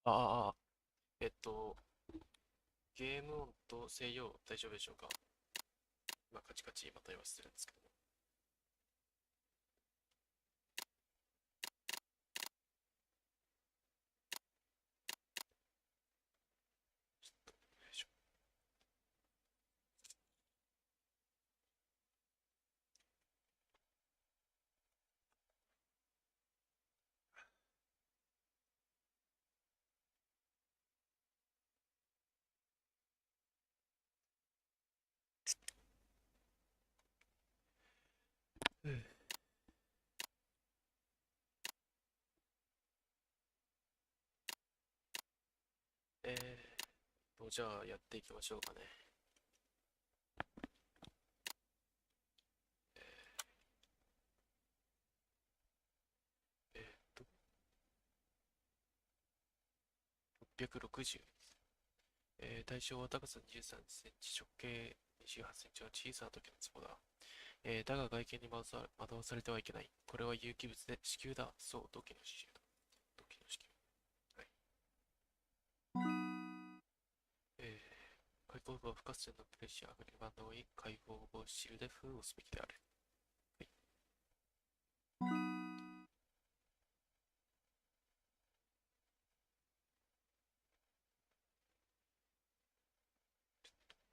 ああ、ゲーム音と声量大丈夫でしょうか？今カチカチまた言わせてるんですけども。よいしょ。うん。じゃあやっていきましょうかね。えーっと、660。対象は高さ23センチ、直径28センチは小さな時の壺だ。だが外見に惑わされてはいけない。これは有機物で子宮だ。そう、土器の子宮だ。土器の子宮。はい。解剖部は不活性のプレッシャーアグリバンドを追い、解剖後シールで封をすべきである。はい。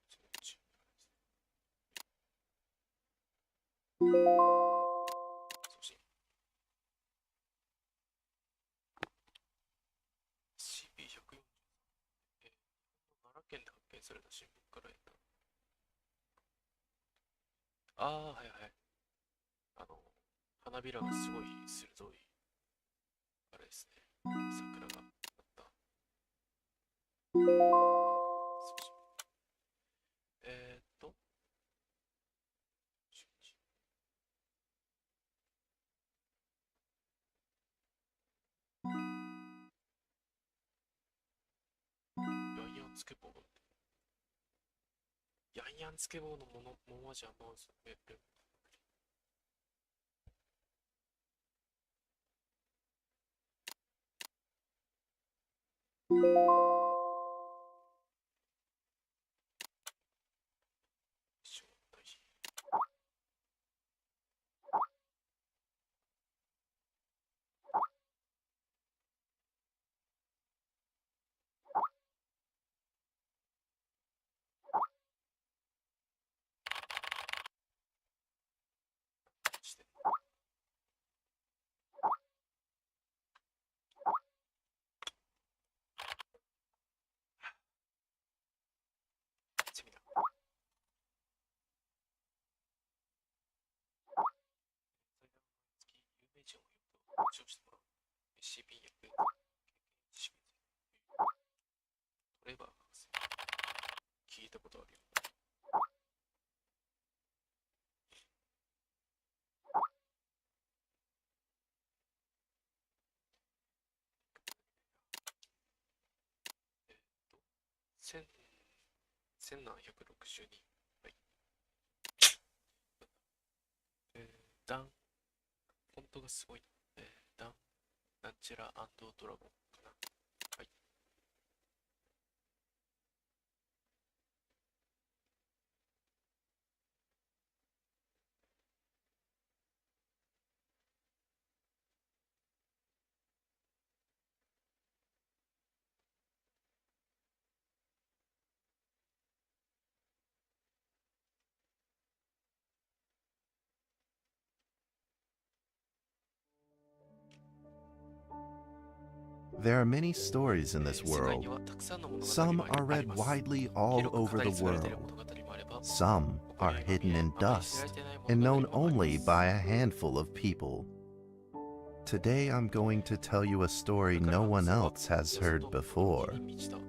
送信。SCP-140。奈良県で発見された新聞から得た。はいはい。あの、花びらがすごい鋭い、あれですね。桜があった。送信。えーっと、ヤンヤンつけ棒。ヤンヤンつけ棒のものじゃマウスメル。一緒大事。して。セミナー。最大の毎月有名人を呼んでお話をしてもらう。SCP 役員。トレバー博士。聞いたことあるよ。えっと、1000、1762。はい。ダン、フォントがすごい。ダン、なんちゃらドラゴンかな。はい。There are many stories in this 世界に world. はたくさんの物語 Some も are あり read ます。 widely 広 all く over 語 the り継がれている world. 物語もあれば、 Some 他に are は hidden in あまり知られ dust ていない and 物語 known もありま only す。 by a handful of people. Today I'm going to tell you a こ story れから no 話 one すのは else has 謎 heard と驚 before. きに満ちた A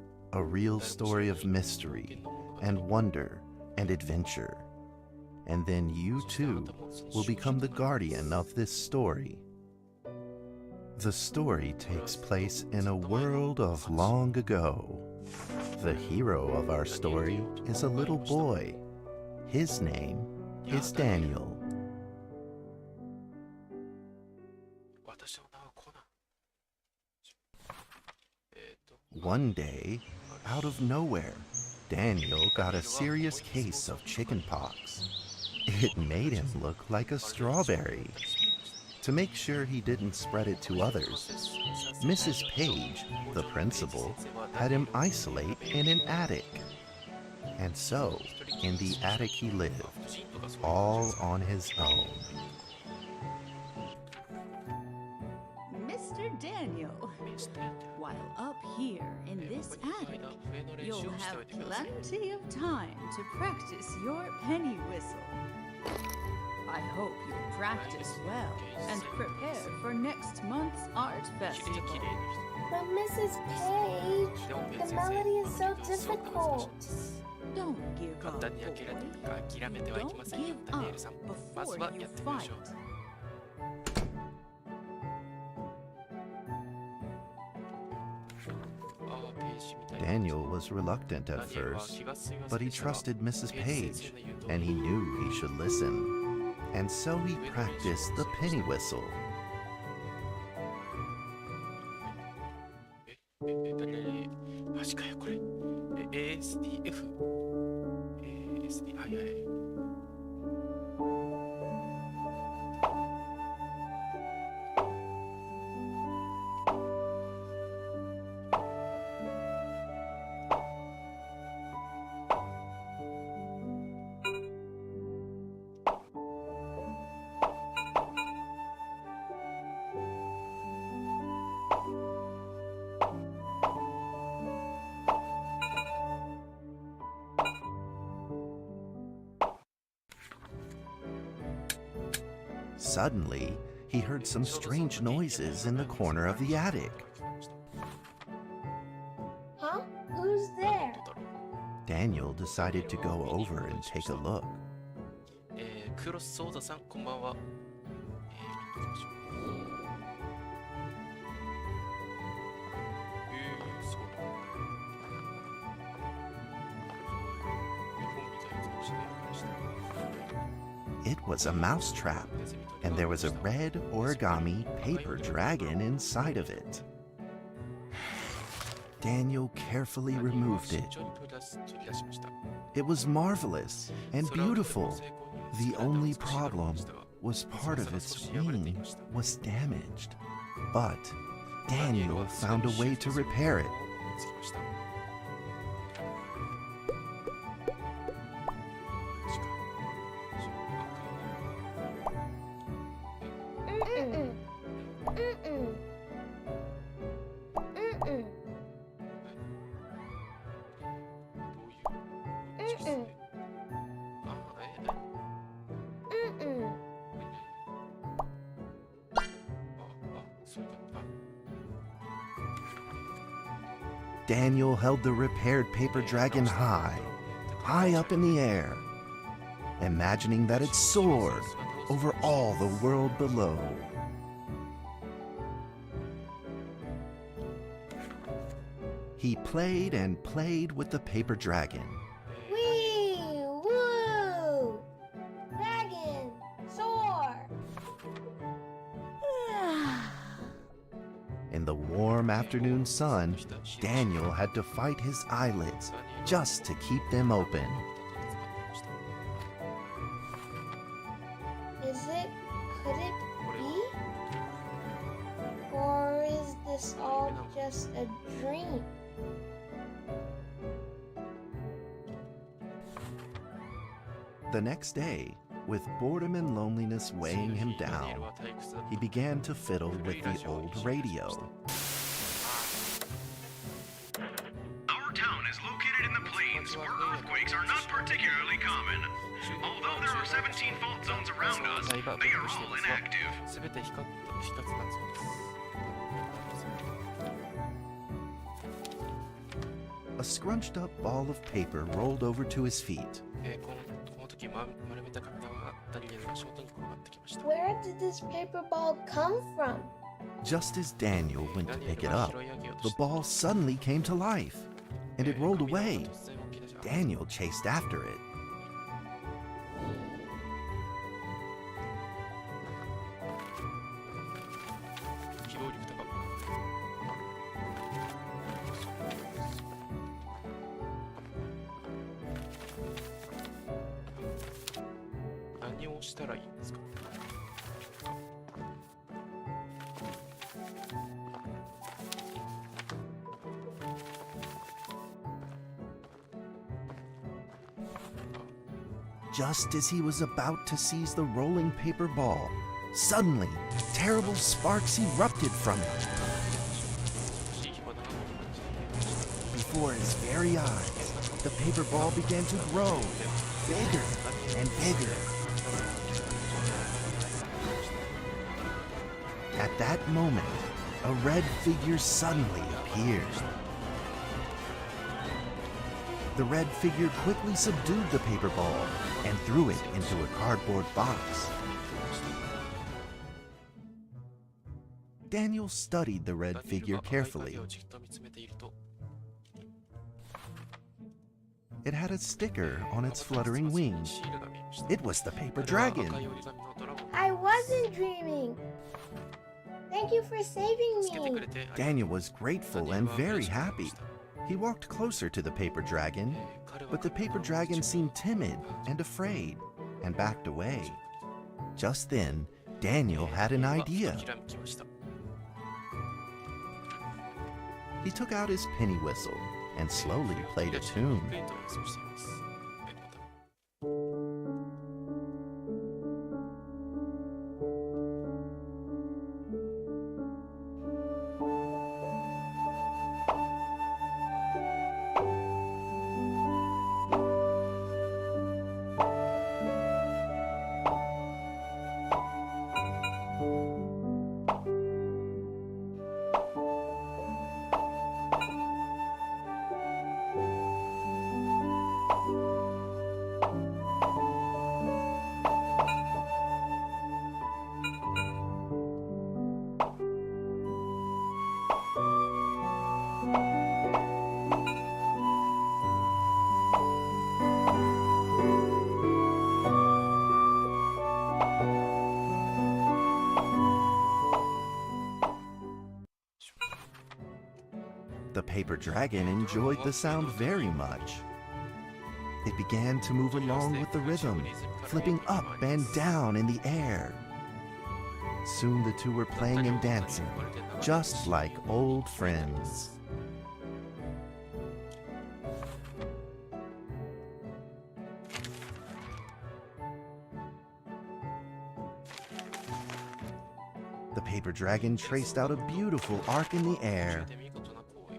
real 誰も知ら story な of い冒 mystery 険の物語。 and wonder and adventure. And then you そしてあな too たもその will 勝者 become と the なります。 guardian of this story. The story これは takes ずっと place ず in っ a と前の world of 話。 long ago. The hero of our ダニエルと story いう is a 男がい little ました。 boy. His name やあ is ダニエル、 Daniel. 私の名はコナン。One day, out of nowhere, Daniel got a serious case of chickenpox. It made him look like a strawberry. To make sure he didn't spread it to others, Mrs. Page, the principal, had him isolate in an attic. And so, in the attic he lived, all on his own. Mr. Daniel, while up here in this attic, you'll have plenty of time to practice your penny whistle. I hope you practice well and prepare for next month's art festival. But Mrs. Page, the melody is so difficult. Don't give up, 簡単に諦めてはいけませんよ、ダニエルさん。まずはやってみましょう。Daniel was reluctant at first, but he trusted Mrs. Page, and he knew he should listen. And so he practiced the penny whistle. Suddenly, he heard some strange noises in the corner of the attic. Huh? Who's there? Daniel decided to go over and take a look. クロスソーダさん、こんばんは。そうなんだ。日本みたいな感じでやりました。It was a mousetrap, and there was a red origami paper dragon inside of it. Daniel carefully removed it. It was marvelous and beautiful. The only problem was part of its wing was damaged. But Daniel found a way to repair it. Daniel held the repaired paper dragon high up in the air, imagining that it soared over all the world below. He played and played with the paper dragon. Wee! Woo! Dragon! Soar! In the warm afternoon sun, Daniel had to fight his eyelids just to keep them open. Could it be? Or is this all just a dream? The next day, with boredom and loneliness weighing him down, he began to fiddle with the old radio. Our town is located in the plains where earthquakes are not particularly common. Although there are 17 fault zones around us, they are all inactive. A scrunched up ball of paper rolled over to his feet. Where did this paper ball come from? Just as Daniel went to pick it up, the ball suddenly came to life, and it rolled away. Daniel chased after it. うしたらいいんですか？Just as he was about to seize the rolling paper ball, suddenly, terrible sparks erupted from it. Before his very eyes, the paper ball began to grow, bigger and bigger. At that moment, a red figure suddenly appeared. The red figure quickly subdued the paper ball and threw it into a cardboard box. Daniel studied the red figure carefully. It had a sticker on its fluttering wings. It was the paper dragon. I wasn't dreaming. Thank you for saving me. Daniel was grateful and very happy. He walked closer to the paper dragon, but the paper dragon seemed timid and afraid and backed away. Just then, Daniel had an idea. He took out his penny whistle and slowly played a tune. The paper dragon enjoyed the sound very much. It began to move along with the rhythm, flipping up and down in the air. Soon the two were playing and dancing, just like old friends. The paper dragon traced out a beautiful arc in the air,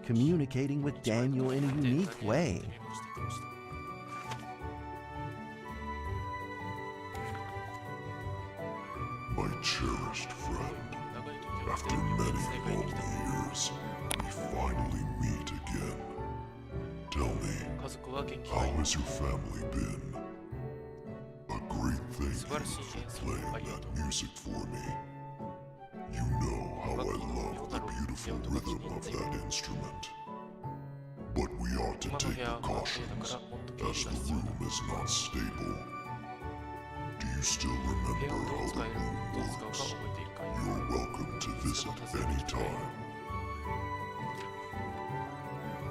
communicating with Daniel in a unique way. My cherished friend, after many long years, we finally meet again. Tell me, how has your family been? A great thank you for playing that music for me. You know how I love the beautiful rhythm of that instrument. But we ought to take precautions, as the room is not stable. Do you still remember how the room works? You're welcome to visit anytime.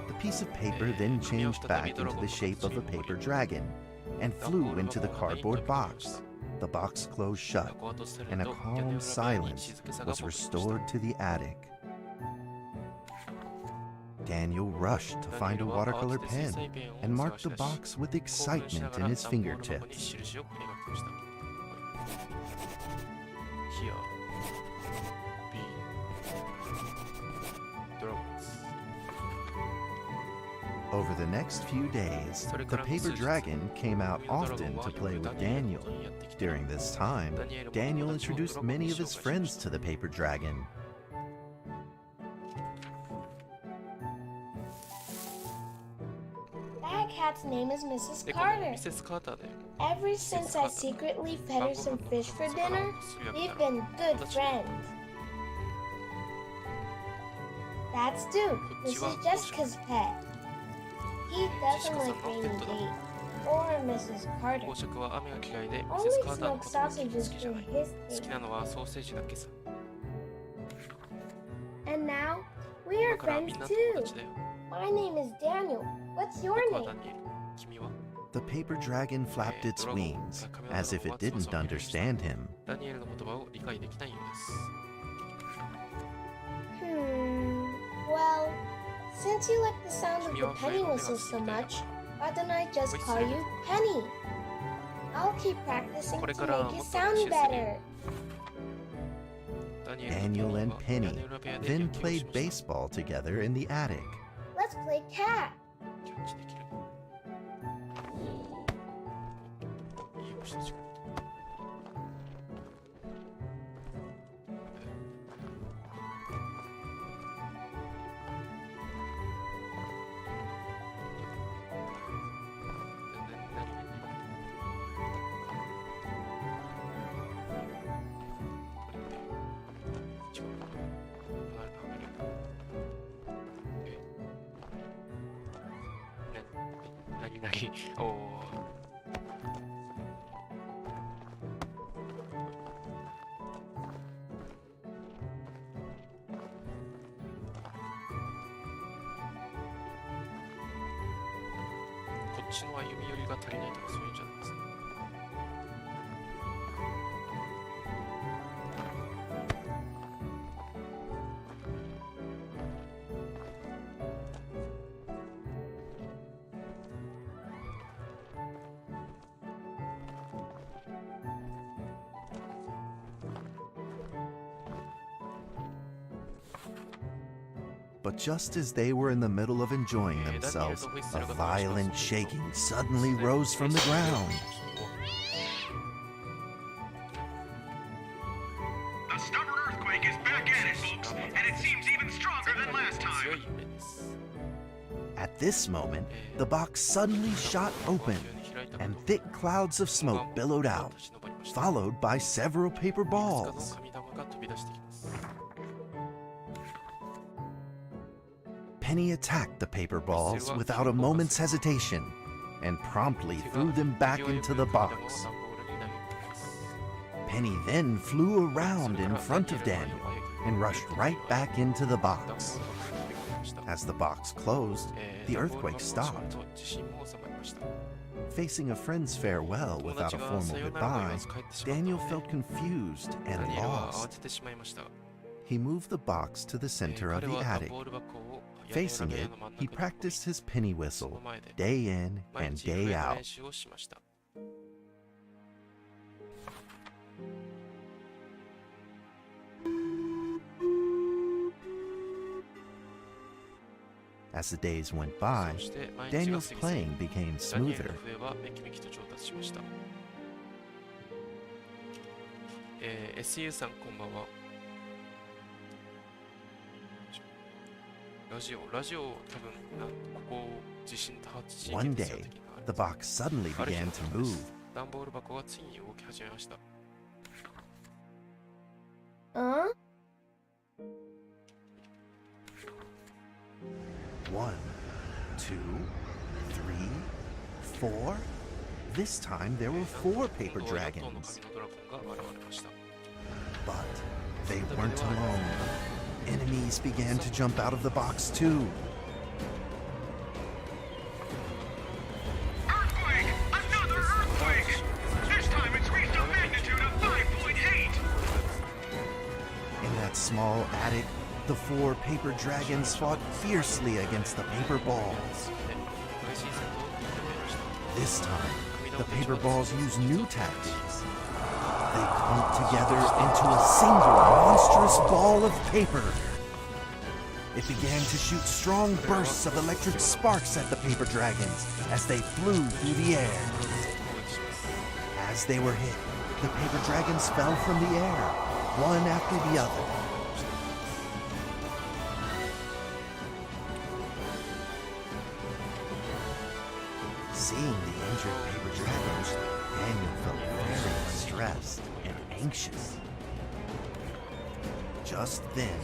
The piece of paper then changed back into the shape of a paper dragon and flew into the cardboard box. The box closed shut, and a calm silence was restored to the attic. Daniel rushed to find a watercolor pen and marked the box with excitement in his fingertips. Over the next few days, the paper dragon came out often to play with Daniel. During this time, Daniel introduced many of his friends to the paper dragon. That cat's name is Mrs. Carter. Ever since I secretly fed her some fish for dinner, we've been good friends. That's Duke, Mrs. Jessica's pet. He doesn't like rainy days or Mrs. Carter. Only smoked sausages for his taste. And now, we are friends too. My name is Daniel. What's your name? The paper dragon flapped its wings, as if it didn't understand him. ダニエルの言葉を理解できないようです。Well, since you like the sound of the penny whistle so much, why don't I just call you Penny? I'll keep practicing to make it sound better. Daniel and Penny then played baseball together in the attic. Let's play cat. キャッチできる。いい虫たちが。おお。こっちの歩み寄りが足りないとかそういうんじゃないですね。But just as they were in the middle of enjoying themselves, a violent shaking suddenly rose from the ground. A stubborn earthquake is back at it, folks, and it seems even stronger than last time. At this moment, the box suddenly shot open, and thick clouds of smoke billowed out, followed by several paper balls. Penny attacked the paper balls without a moment's hesitation and promptly threw them back into the box. Penny then flew around in front of Daniel and rushed right back into the box. As the box closed, the earthquake stopped. Facing a friend's farewell without a formal goodbye, Daniel felt confused and lost. He moved the box to the center of the attic. Facing it, he practiced his penny whistle, day in and day out. As the days went by, Daniel's playing became smoother. SU さんこんばんは。ラジオ多分ここ地震多発地域 One ですよ day, 的なあれ the box suddenly began to move. 段ボール箱がついに動き始めました。Huh? 1, 2, 3, 4. This time there were 4 paper 今度は野党の dragons. 紙のドラゴンが現れました。 But they weren't alone. Enemies began to jump out of the box too. Earthquake! Another earthquake! This time it's reached a magnitude of 5.8! In that small attic, the 4 paper dragons fought fiercely against the paper balls. This time, the paper balls used new tactics. They clumped together into a single monstrous ball of paper. It began to shoot strong bursts of electric sparks at the paper dragons as they flew through the air. As they were hit, the paper dragons fell from the air, one after the other. Seeing the injured paper dragons, Daniel felt very distressed and anxious. Just then,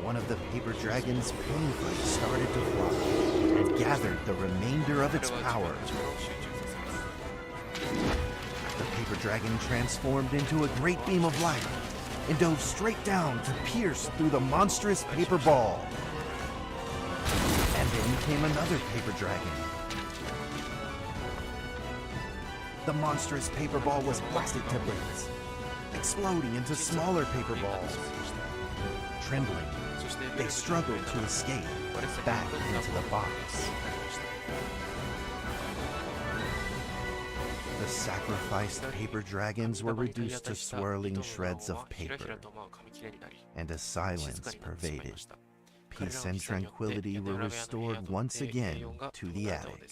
one of the paper dragons painfully started to fly and gathered the remainder of its power. The paper dragon transformed into a great beam of light and dove straight down to pierce through the monstrous paper ball. And then came another paper dragon. The monstrous paper ball was blasted to bits, exploding into smaller paper balls. Trembling, they struggled to escape back into the box. The sacrificed paper dragons were reduced to swirling shreds of paper, and a silence pervaded. Peace and tranquility were restored once again to the attic.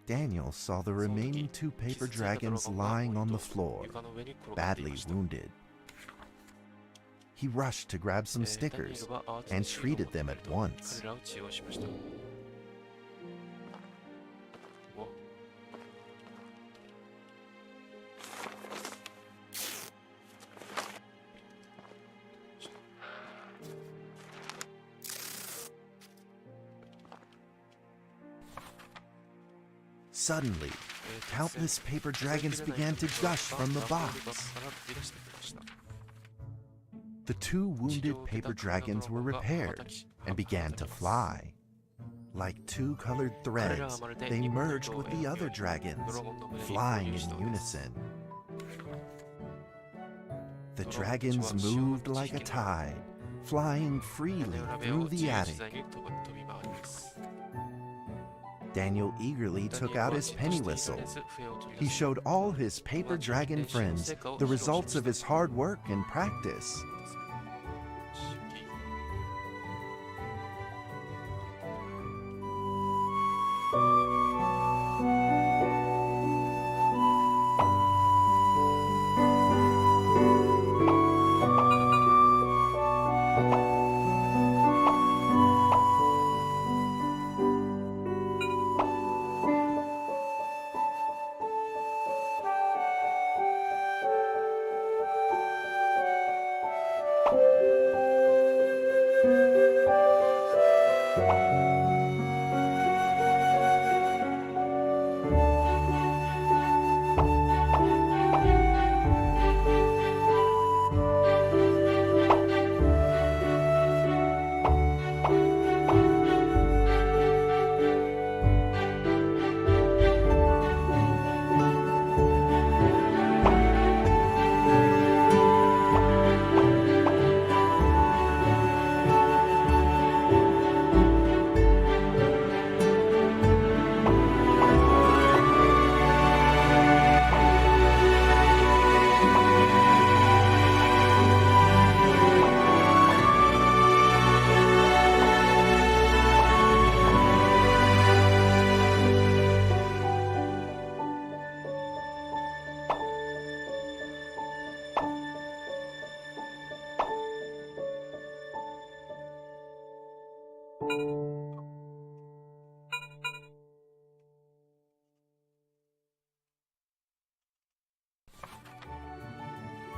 Daniel saw the remaining 2 paper dragons lying on the floor, badly wounded. He rushed to grab some stickers and treated them at once. Suddenly, countless paper dragons began to gush from the box. The 2 wounded paper dragons were repaired and began to fly. Like 2 colored threads, they merged with the other dragons, flying in unison. The dragons moved like a tide, flying freely through the attic. Daniel eagerly took out his penny whistle. He showed all his paper dragon friends the results of his hard work and practice.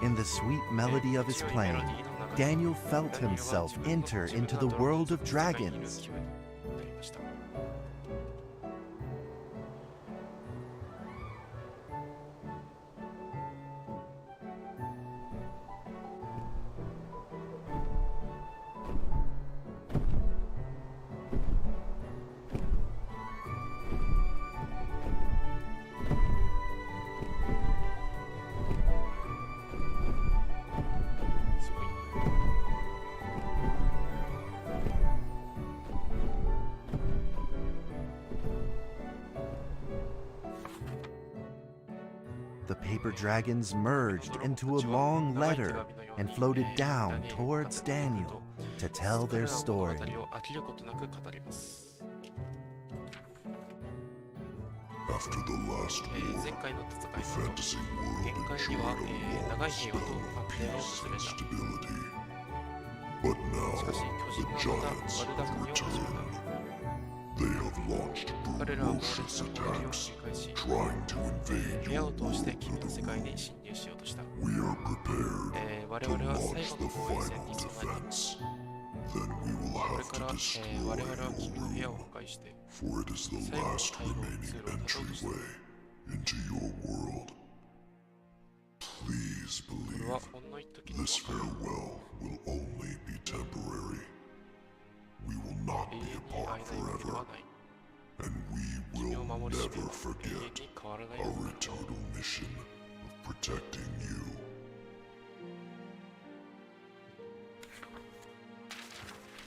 In the sweet melody of his playing, Daniel felt himself enter into the world of dragons. The paper dragons merged into a long letter and floated down towards Daniel to tell their story. After the last war, the fantasy world enjoyed a long spell of peace and stability. But now, the giants have returned. They have launched ferocious attacks, trying to invade your world through the roof. We are prepared to launch the final defense. Then we will have to destroy your room, for it is the last remaining entryway into your world. Please believe this farewell will only be temporary. We will not be apart forever, and we We 君を will 守りしめ never 永遠 forget に変わらない our ように。 eternal mission of protecting you.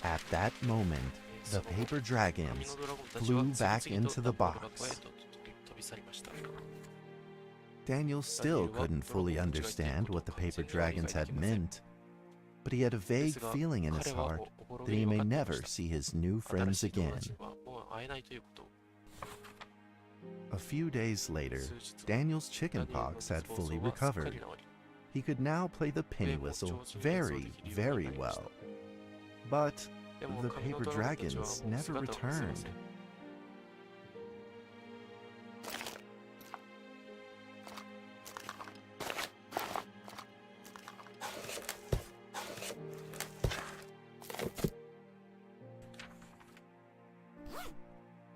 At that moment, the paper dragons flew back into the box. Daniel still couldn't fully understand what the paper dragons had meant, but he had a vague feeling in his heart that he may never see his new friends again. A few days later, Daniel's chickenpox had fully recovered. He could now play the penny whistle very, very well. But the paper dragons never returned.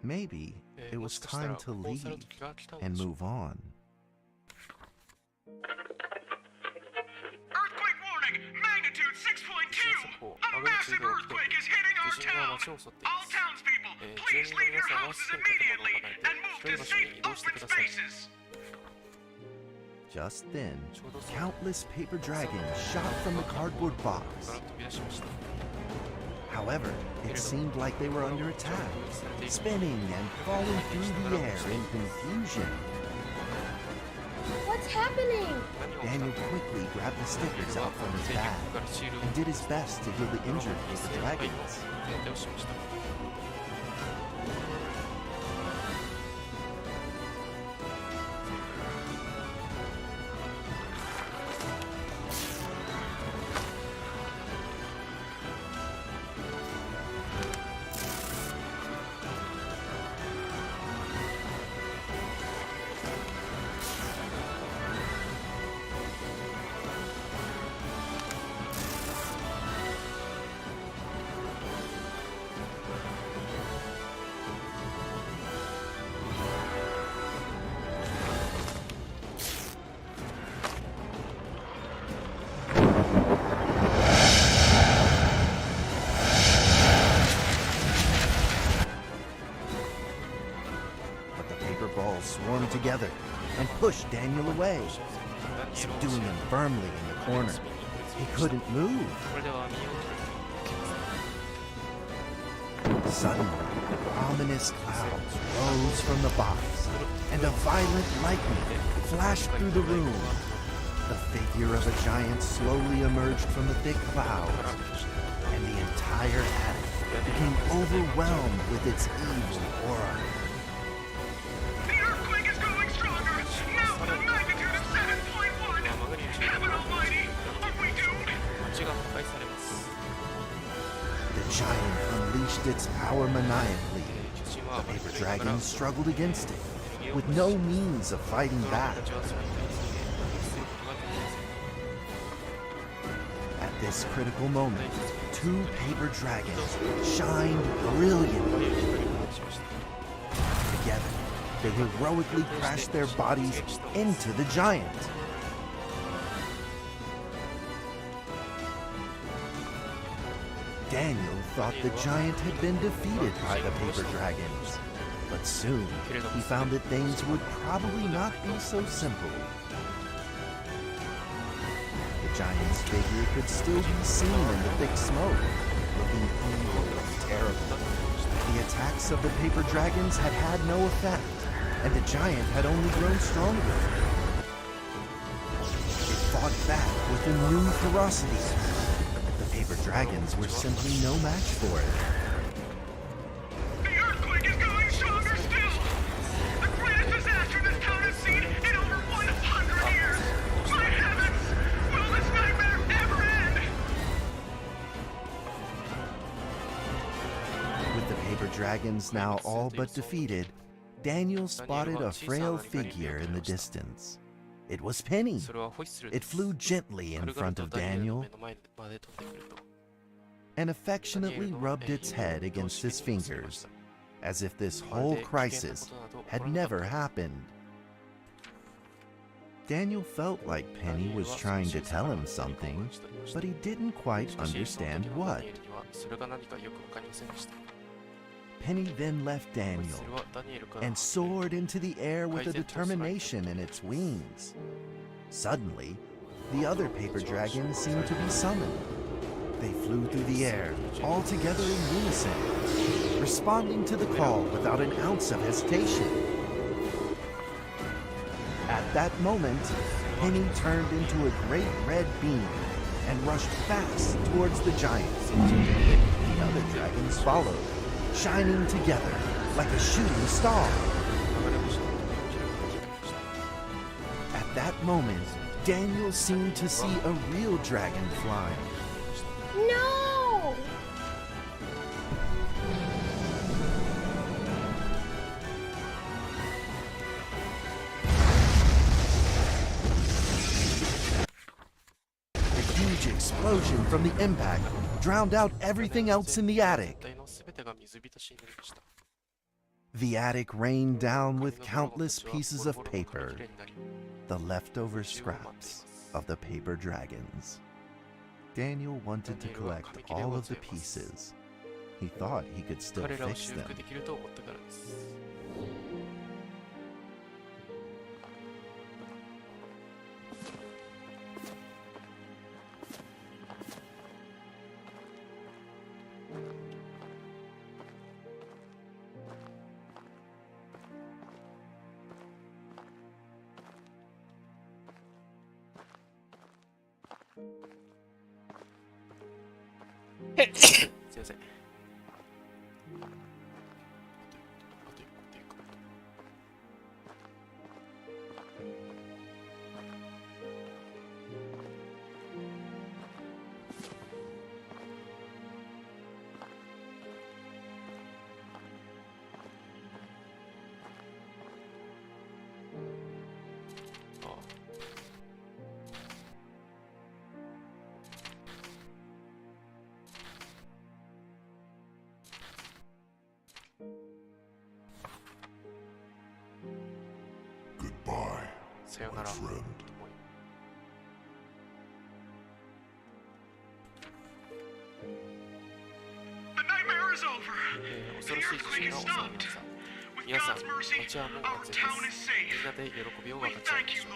Maybe it was time to leave and move on. Earthquake warning! Magnitude 6.2! A massive earthquake is hitting our town! All townspeople, please leave your houses immediately and move to safe open spaces! Just then, countless paper dragons shot from the cardboard box. However, it seemed like they were under attack, spinning and falling through the air in confusion. What's happening? Daniel quickly grabbed the stickers out from his bag and did his best to heal the injured paper dragons. Swarmed together and pushed Daniel away, subduing him firmly in the corner. He couldn't move. Suddenly, ominous clouds rose from the box, and a violent lightning flashed through the room. The figure of a giant slowly emerged from the thick clouds, and the entire attic became overwhelmed with its evil aura. The giant unleashed its power maniacally. The paper dragons struggled against it, with no means of fighting back. At this critical moment, two paper dragons shined brilliantly. Together, they heroically crashed their bodies into the giant. Daniel thought the giant had been defeated by the paper dragons, but soon he found that things would probably not be so simple. The giant's figure could still be seen in the thick smoke, looking evil and terrible. The attacks of the paper dragons had had no effect, and the giant had only grown stronger. It fought back with renewed ferocity. The paper dragons were simply no match for it. The earthquake is going stronger still! The greatest disaster this town has seen in over 100 years! My heavens! Will this nightmare ever end? With the paper dragons now all but defeated, Daniel spotted a frail figure in the distance. It was Penny. It flew gently in front of Daniel and affectionately rubbed its head against his fingers, as if this whole crisis had never happened. Daniel felt like Penny was trying to tell him something, but he didn't quite understand what. Penny then left ホイッ Daniel スルはダニエルから and 離れ soared into the air with a determination in its wings. Suddenly, the other paper dragons seemed to be summoned. They flew through the air, all together in unison, responding to the call without an ounce of hesitation. At that moment, Penny turned into a great red beam and rushed fast towards the giants. The other dragons followed, shining together like a shooting star. At that moment, Daniel seemed to see a real dragon flying. No! A huge explosion from the impact drowned out everything else in the attic. 全体の全てが水浸しになりました。 The attic rained down with countless pieces of paper, きれいになり the leftover scraps of the paper dragons. Daniel wanted to collect all of the pieces. He thought he could still 彼らを fix 修 them. 復できると思ったからです。 すいません。あと一個テイクアウト。ああ。 Goodbye, さよな my ら。 friend. 恐ろしい地震が収まりました。皆さん、街はもう安全です。みんなで喜びを分かち合いましょう。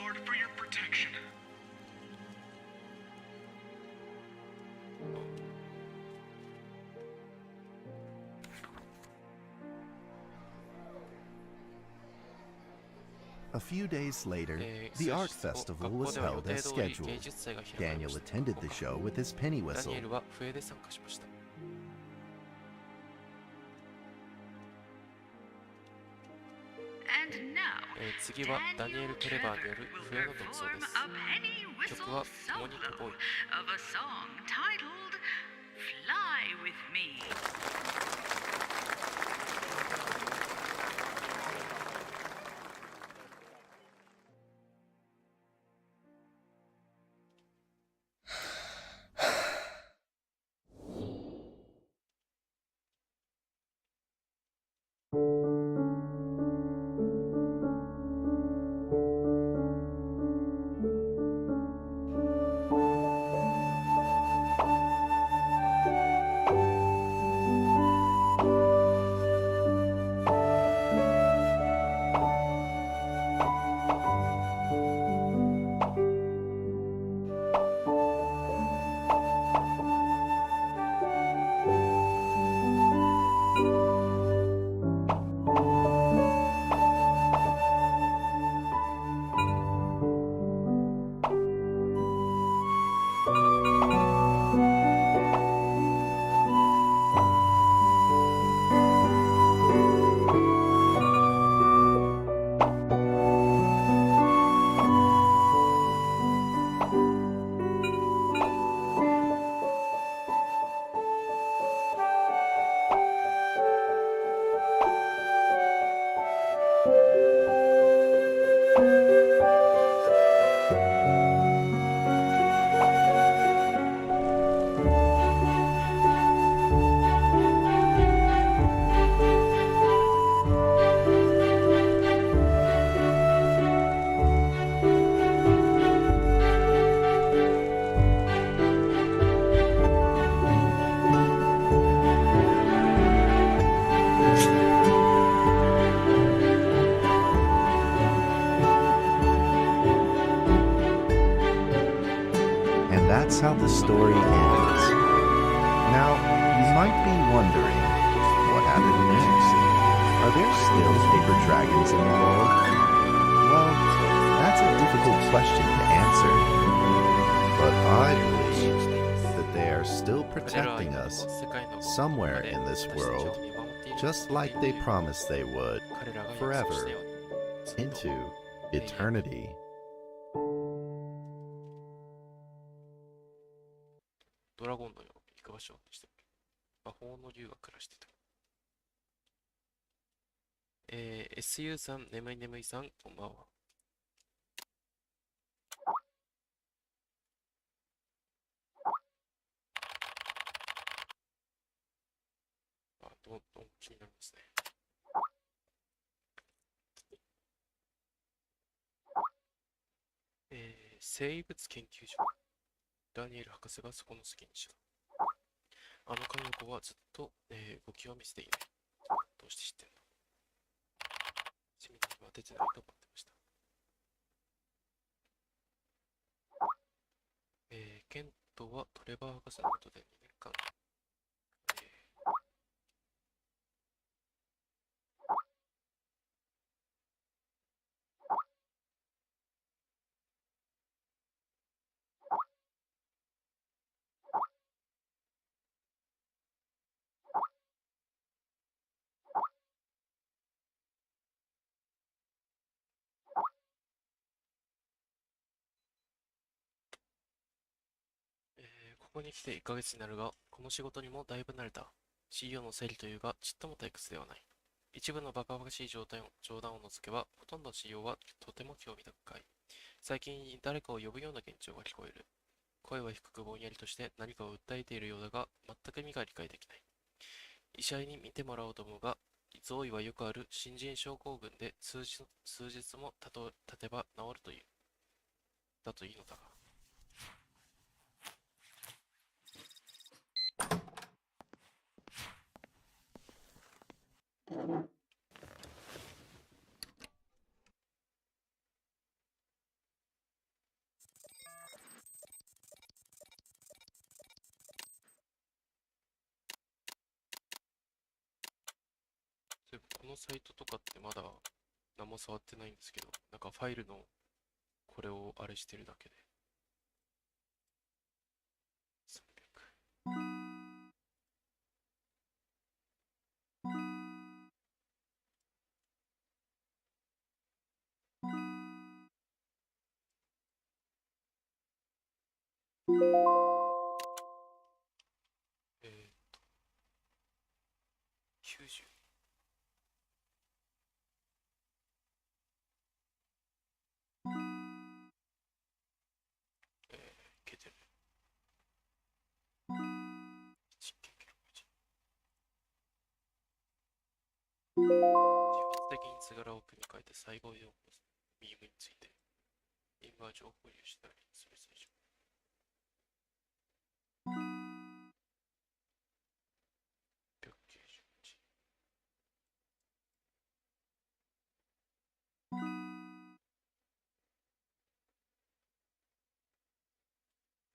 A few days later, the art festival was held as scheduled. Daniel attended the show with his penny ダ whistle. ニエルは笛で参加しました。 And now, 次はダニエル・トレバーによる笛の独奏です。 曲は共に飛ぼう。 of a song titled Fly With Me. And that's how the story ends. Now, you might be wondering, what happened next? Are there still paper dragons in the world? Well, that's a difficult question to answer. But I believe that they are still protecting us somewhere in this world, just like they promised they would, forever, into eternity. ドラゴンのように行く場所でしたっけ。魔法の竜が暮らしてた。SU さん、眠い眠いさん、こんばんは。どんどん気になりますね。生物研究所。ダニエル博士がそこの責任者だ。あの神の子はずっと、動きを見せていない。どうして知ってんの？セミナーには出てないと思ってました。ケントはトレバー博士のことで2年間、ここに来て1ヶ月になるが、この仕事にもだいぶ慣れた。CEO の整理というが、ちっとも退屈ではない。一部のバカバカしい冗談を除けば、ほとんどの CEO はとても興味深い。最近誰かを呼ぶような幻聴が聞こえる。声は低くぼんやりとして何かを訴えているようだが、全く意味が理解できない。医者に見てもらおうと思うが、ゾーイはよくある新人症候群で数日も経てば治るという。だといいのだが。このサイトとかってまだ何も触ってないんですけど、なんかファイルのこれをあれしてるだけで。300。90。いけてる。実験記録1。自発的に図柄を組み替えて細胞用ミームについて、インバー情報を有したりする最初。691。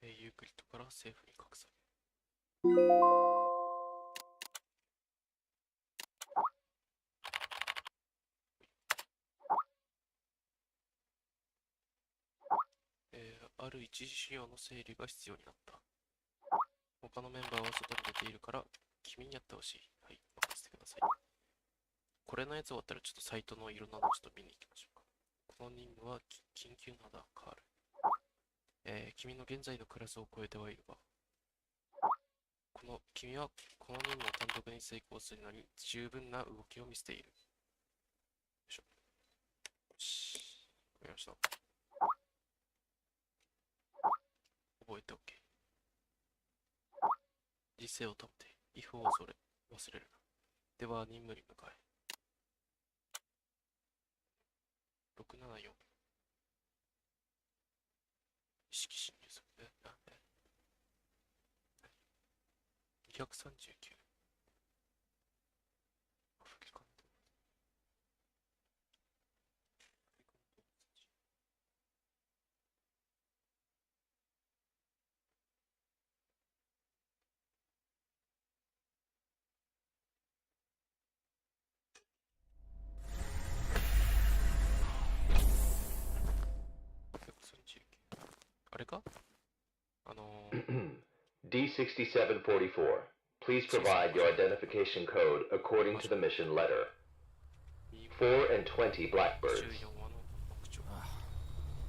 ユークリッドから政府に格下げ。ある一次資料の整理が必要になった。他のメンバーは外に出ているから、君にやってほしい。はい、任せてください。これのやつ終わったらちょっとサイトのいろんなのちょっと見に行きましょうか。この任務は緊急なだ、カール。君の現在のクラスを超えてはいるが、君はこの任務を単独に成功するのに十分な動きを見せている。よいしょ。よし。わかりました。覚えておけ。実勢を保て。if を忘れるな。では、任務に向かえ。674。意識侵入する。なんで ?239。アフリカン動物。れかD6744, please provide your identification code according to the mission letter. 4 and 20 blackbirds. 14話の特徴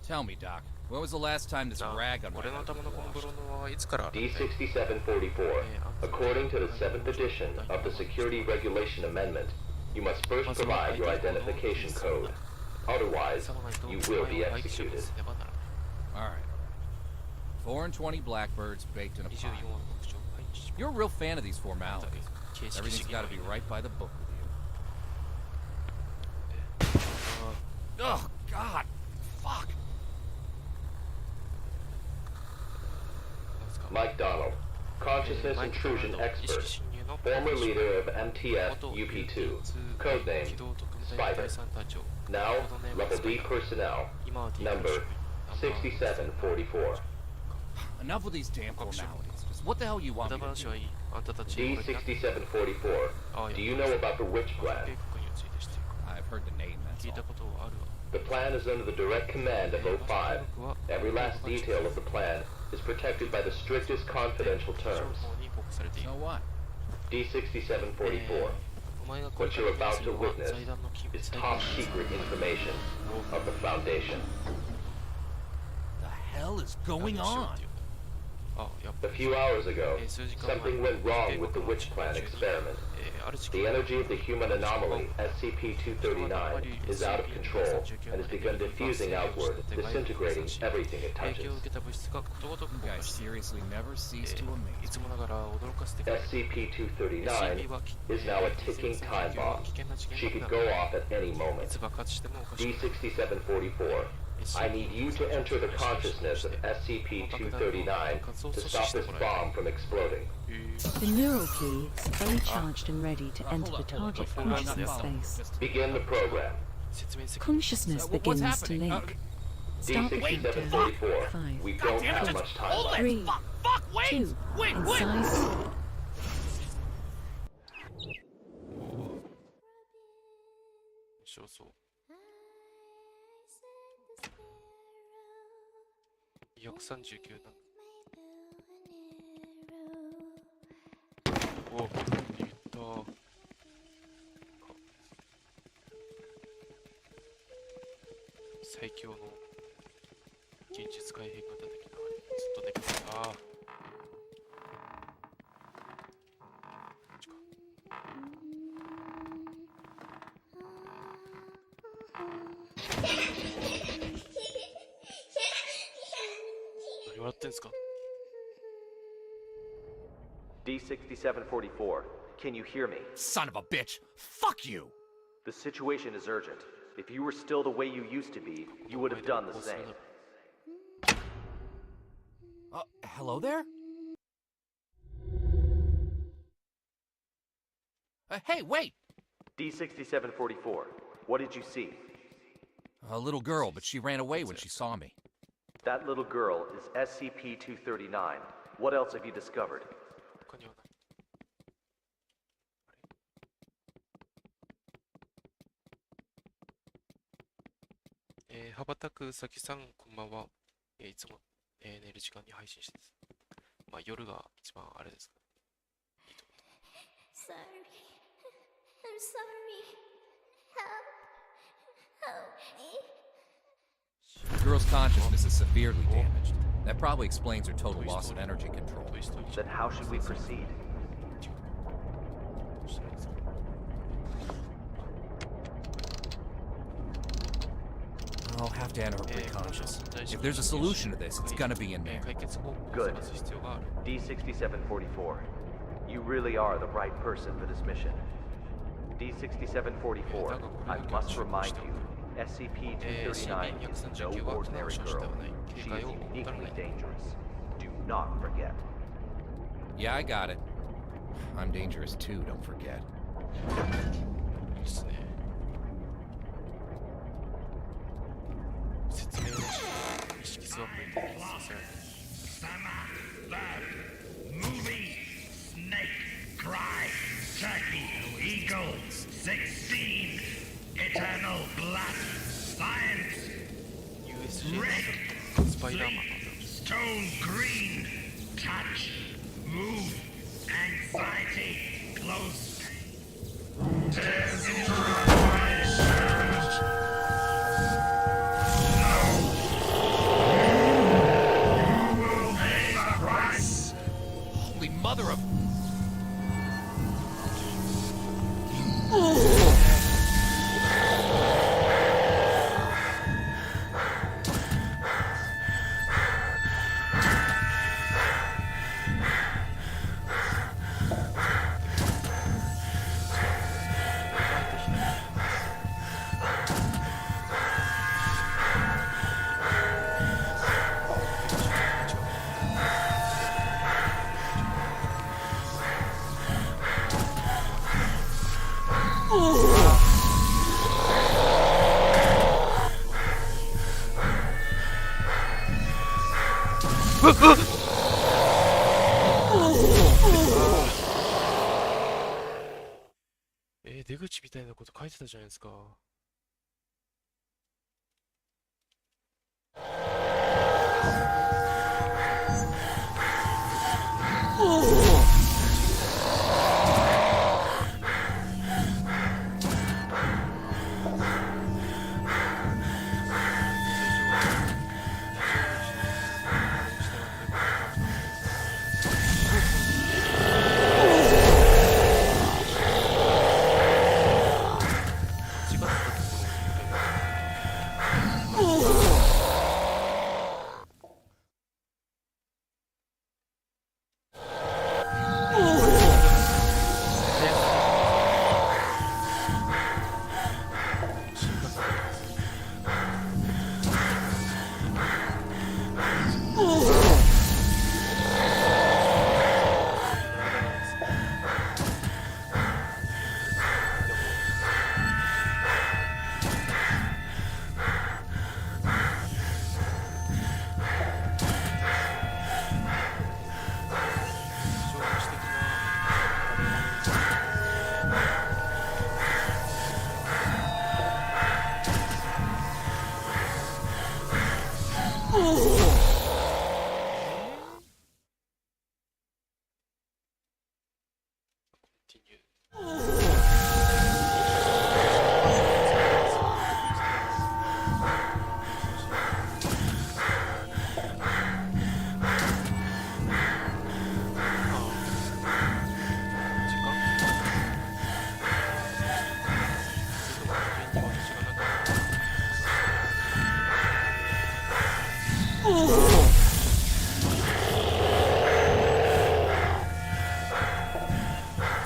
Tell me, Doc, when was the last time this じゃあ rag on my 俺の head 頭の was このブ washed? ロノはいつからD6744, according to the 7th edition of the Security Regulation Amendment, you must first provide your identification code. Otherwise, さまないと you お will 前 be を廃棄処 executed. 分せねばならない Alright. 4 and 20 blackbirds baked in a 24 pie. 話の特徴を廃棄し You're a real fan of these formalities. 形式 Everything's 主義 gotta の be right by the book with you. あ Oh, God! Fuck! なんですか Mike Donald, consciousness マイク・ドナル intrusion ド意識 expert, 侵入の former leader of MTF 元 UP2, 機 codename 動特務隊第 Spider. 3隊長 Now, コードネーム Level スパイ D ダー personnel, 今は D number 67 6744. Enough with these damn formalities. Just what the hell you want 無 me 駄 to 話 do? はいいあんたたちにこれから D6744, do you know about the witch 警 plan? 告について知っているか I've heard the name, 聞い that's た all. ことはあるわ The plan is under the direct command of マスター O5. 警告は Every last detail of the plan is protected by the strictest confidential 情 terms. 報に告されている So what? D6744, お前がこれ what から you're 目に about す to るのは witness 財団の機 is 最 top 高 secret information of the Foundation. The hell is going on? あ、やっぱ A few hours ago, 数時間前 something went wrong with the witch plan experiment. ある時 The energy of the human anomaly, SCP-239, is out of control and has begun diffusing outward, disintegrating everything it 影 touches. 響を受けた物質がことごとく You 崩 guys 壊している seriously never cease to い amaze つ me. もながら驚かせてくれる SCP-239 SCP は is now a ticking time bomb. 危険な事 She 件 could だ go off at any い moment. つ爆発してもおかしくない D6744, I need you to enter the consciousness of SCP-239 to stop this bomb from exploding. The neural key is fully charged and ready to enter the target consciousness space. Begin the program. 説明責任 Consciousness What's begins to happening? link. Start the countdown. D6744, 5, we don't have much time left. 3, Fuck, wait! 2, Wait, and wait! size. 面白そう239なんおいった最強の現実改変が出てきたずっと寝かせああこっちか何笑ってんすか D6744, can you hear me? Son of a bitch! Fuck you! The situation is urgent. If you were still the way you used to be, you would have done the same. Hello there? Hey, wait! D6744, what did you see? A little girl, but she ran away when she saw me. That little girl is SCP-239. What else have you discovered? 他にはない羽ばたくうさぎさん、こんばんは。いつも、寝る時間に配信してです。まあ、夜が一番あれですか。 Sorry. I'm sorry. Help. Help me. The girl's consciousness is severely damaged. That probably explains her total loss of energy control. Then how should we proceed? I'll have to enter her pre-conscious. If there's a solution to this, it's gonna be in there. 解決方法を Good. 探す必要がある。 D6744, you really are the right person for this mission. D6744, I must remind you, SCP-239 is no ordinary girl. She is uniquely dangerous. Do not forget. Yeah, I got it. I'm dangerous too, don't forget. いいっすね。説明なしに意識スワップに適させられる。 Summer, bird, movie, snake, cry, turkey, eagle, 16, eternal blood, science, USJ の red, スパイダーマンなんだ。stone green. Touch, move, anxiety, close. Holy mother of...出口みたいなこと書いてたじゃないですか。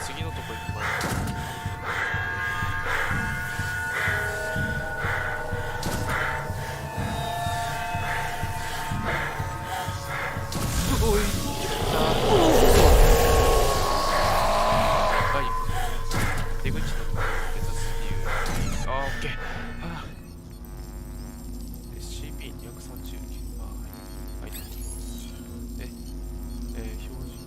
次のとこ行ってもらって。すごい。はい。出口のところを目指す理由。あー、オッケー。あー。SCP-230。はい。標準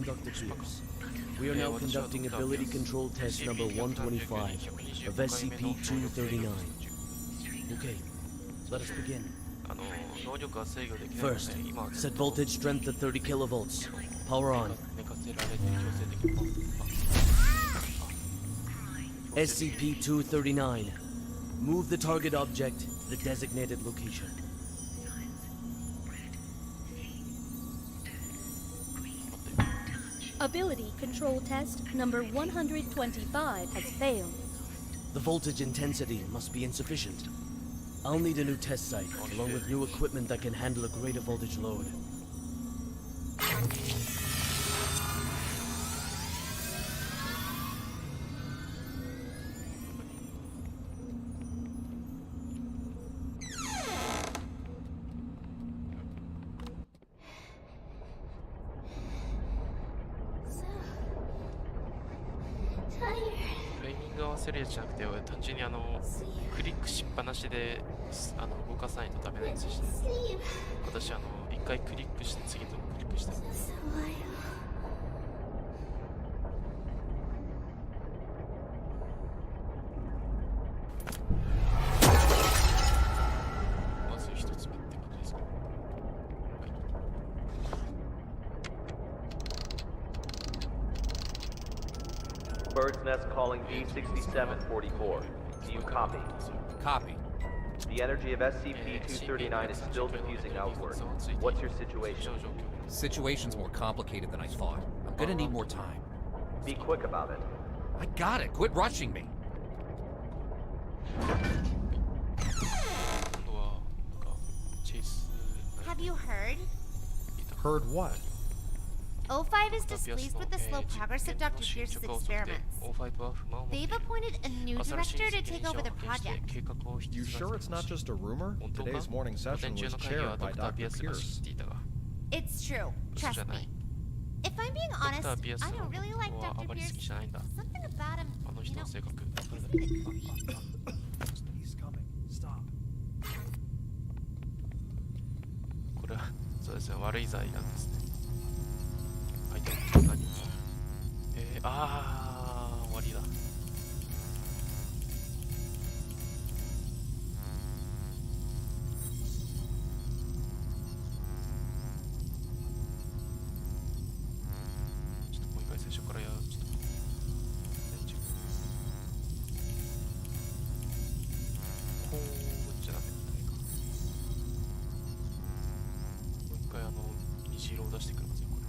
Dr. Pierce. We are now conducting ability control test number 125 of SCP-239. Okay, let us begin. First, set voltage strength to 30 kilovolts. Power on. SCP-239. Move the target object to the designated location. Ability control test number 125 has failed. The voltage intensity must be insufficient. I'll need a new test site, along with new equipment that can handle a greater voltage load. Tired. タイミング合わせるやつじゃなくて、俺単純にクリックしっぱなしで動かさないとダメなやつでした。 Sleep. 私一回クリックして次のクリックして。 Just a while. まず一つ目って感じですか。 Bird's Nest calling D6744. Do you copy? Copy. The energy of SCP-239 is still diffusing outward. What's your situation? Situation's more complicated than I thought. I'm gonna need more time. Be quick about it. I got it. Quit rushing me. 今度はチェイス Have you heard? Heard what? O5 is displeased with the slow progress of Dr. Pierce's experiments. They've appointed a new director to take over the project. You sure it's not just a rumor? Today's morning session was chaired by Dr. Pierce. It's true. Trust me. If I'm being honest, I don't really like Dr. Pierce. Something about him, you know, he's a bit creepy. He's coming. Stop. これはそうですね、悪い罪なんですね。はい、何終わりだ。ちょっともう一回最初からちょっとこうじゃダメだったか。もう一回虹色を出してくれますよ、これ。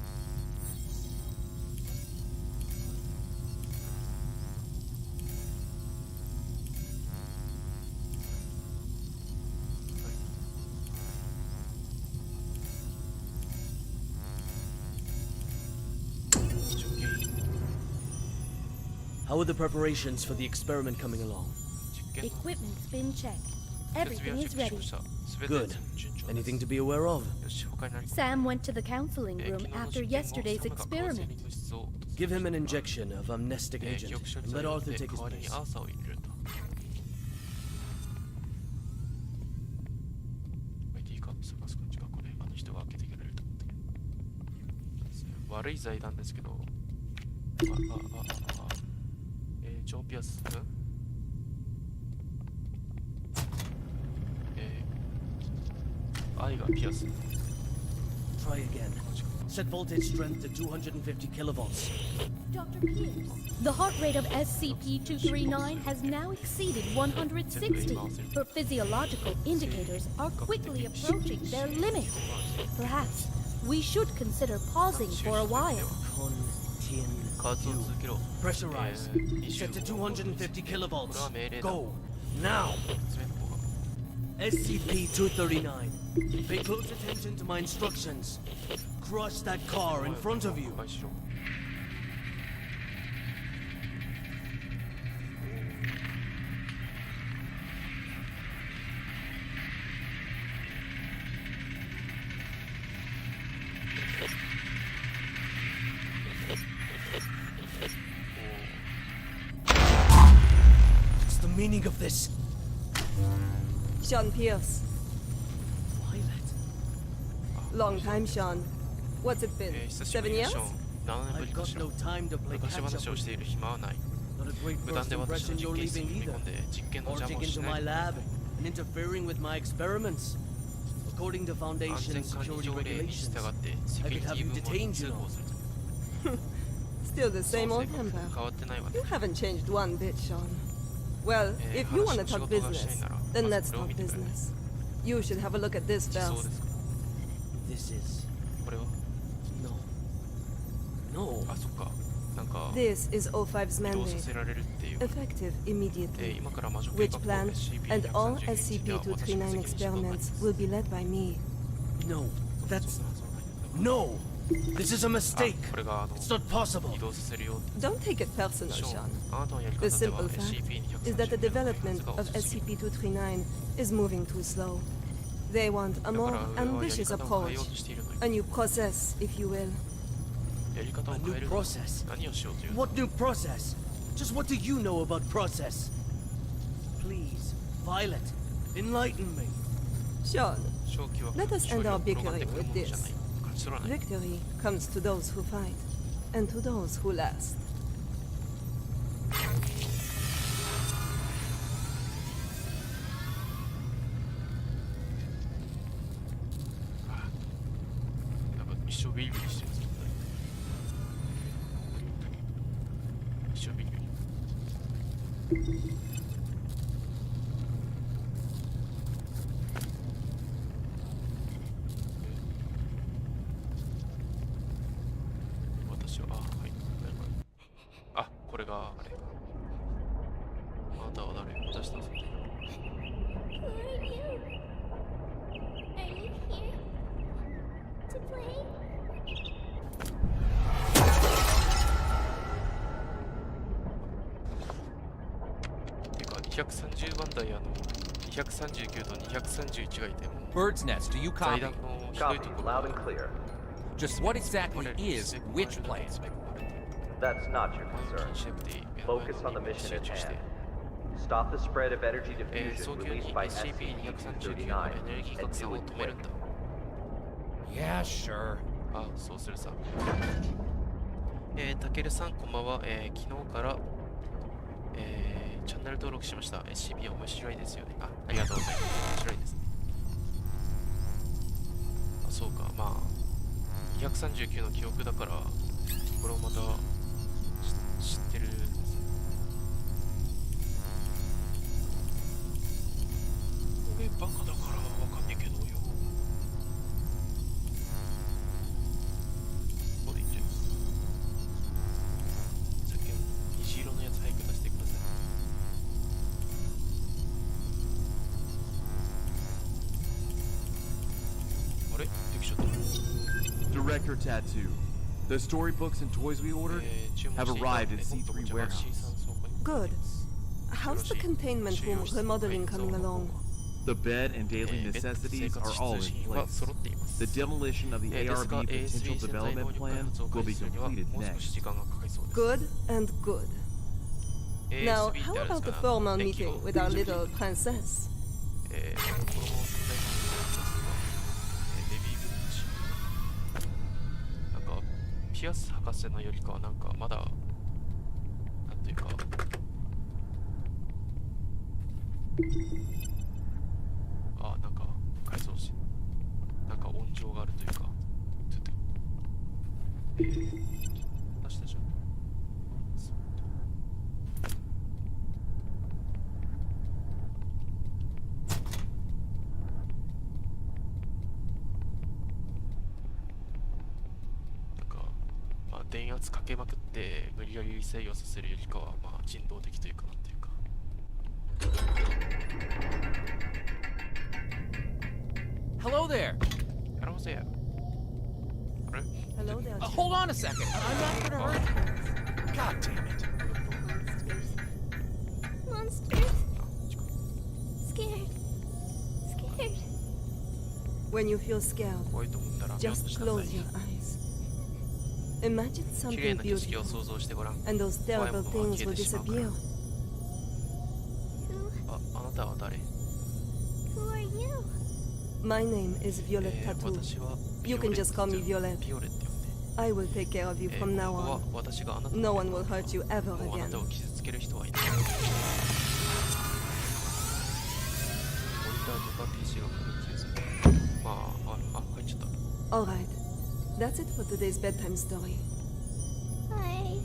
How are the preparations for the experiment coming along? Equipment's been checked. Everything is ready. Good. Anything to be aware of? Sam went to the counseling room after yesterday's experiment. Give him an injection of amnestic agent and let Arthur take his place. 悪い財団ですけど、ジョー・ピアス、愛がピアス。 Try again. Set voltage strength to 250 kilovolts. Dr. Pierce, the heart rate of SCP-239 has now exceeded 160. Her physiological indicators are quickly approaching their limit. Perhaps we should consider pausing for a while. Pressurize. Set to 250 kilovolts. Go. Now. SCP-239. Pay close attention to my instructions. Crush that car in front of you. What's the meaning of this? Sean Pierce. Violet. Long time, Sean. What's it been? 7 years? I've got no time to play catch up with you. Not a great first impression you're leaving either. Barging into my lab and interfering with my experiments. According to Foundation security regulations, I could have you detained, you know. Still the same old temper. You haven't changed one bit, Sean. Well, if you want to talk business, then let's talk business. You should have a look at this first. This is... No. No. あ、そっか。なんか This is O5's 移動さ mandate, せられるっていう。 effective immediately. 今から魔女計 Which 画と plan SCP and all 231では私が SCP-239 責任者となり experiments will be led by me. No. That's... No! This is a mistake! これが It's not possible! 移動させるよ。 Don't take it personal, ショー Sean. ン、あなたのやり The 方では simple fact SCP-231 is that the の開 development 発が of 遅すぎる。 SCP-239 is moving too slow. They want a だ more から上はやり ambitious 方を変えよう approach, としているのよ。 a new process, if you will. やり方を A 変え new る。 process? 何をしようというの？ What new process? Just what do you know about process? Please, Violet, enlighten me. Sean, 正気は let us 勝 end 利 our を転がって bickering くる with ものじゃない。 this. 勝ち取らない。 Victory comes to those who fight, and to those who last. なんか一生ビリビリしてるぞ。一生ビリビリ。私は、はい。あ、これがあれ。あなたは誰？私だぞ。 Who are you? Are you here to play? てか230番台239と231がいても Bird's Nest, do you 財 copy? 団のひどい Copy, ところ loud and clear. Just what exactly is which plan? That's not your concern. Focus on the mission at hand. Stop the spread of energy 早 diffusion 急に released by SCP-239 の SCP-239 エネルギー and 拡散 do を it 止めるん quick. だ。 Yeah, sure. あ、そうするさ。たけるさん、こんばんは。昨日から、チャンネル登録しました。SCP は面白いですよね。ありがとうございます。面白いですね。あ、そうか。まあ、239の記憶だから、これをまた知ってる。俺バカだからわかんねえけどよ。これいっちゃう。さっきの虹色のやつ早く出してください。あれできちゃった。 Director Tattoo. The storybooks and toys we ordered have arrived at C3 warehouse. Good. How's the containment room remodeling coming along? The bed and daily necessities are all in place. The demolition of the ARB potential development plan will be completed next. Good and good. Now, how about the formal meeting with our little princess? なんかピアス博士のよりかはなんかまだなんていうかなんか改造しなんか音情があるというかちょっと私たちは電圧かけまくって無理やり制御させるよりかはまあ人道的というかなんていうか。Hello there. Hello there. Hello there. Hold on a second. I'm not gonna hurt you. God damn it. Monsters. Scared. Scared. When you feel scared, just close your eyes. Imagine 綺麗 something な景色を beautiful, 想像してごらん。 and those 怖い terrible ものは things 消え will てしまうから disappear. あなたは誰？ Who are you? My name is Violet Tattoo. 私は You can just call me Violet. ビオレって呼んで。 I will take care of you from 今 now 後は on. 私があなた No one will hurt you ever もうあな again. たを傷つける人はいない。モニターとか PC が復旧する。入っちゃった。Alright, that's it for today's bedtime story. Hi.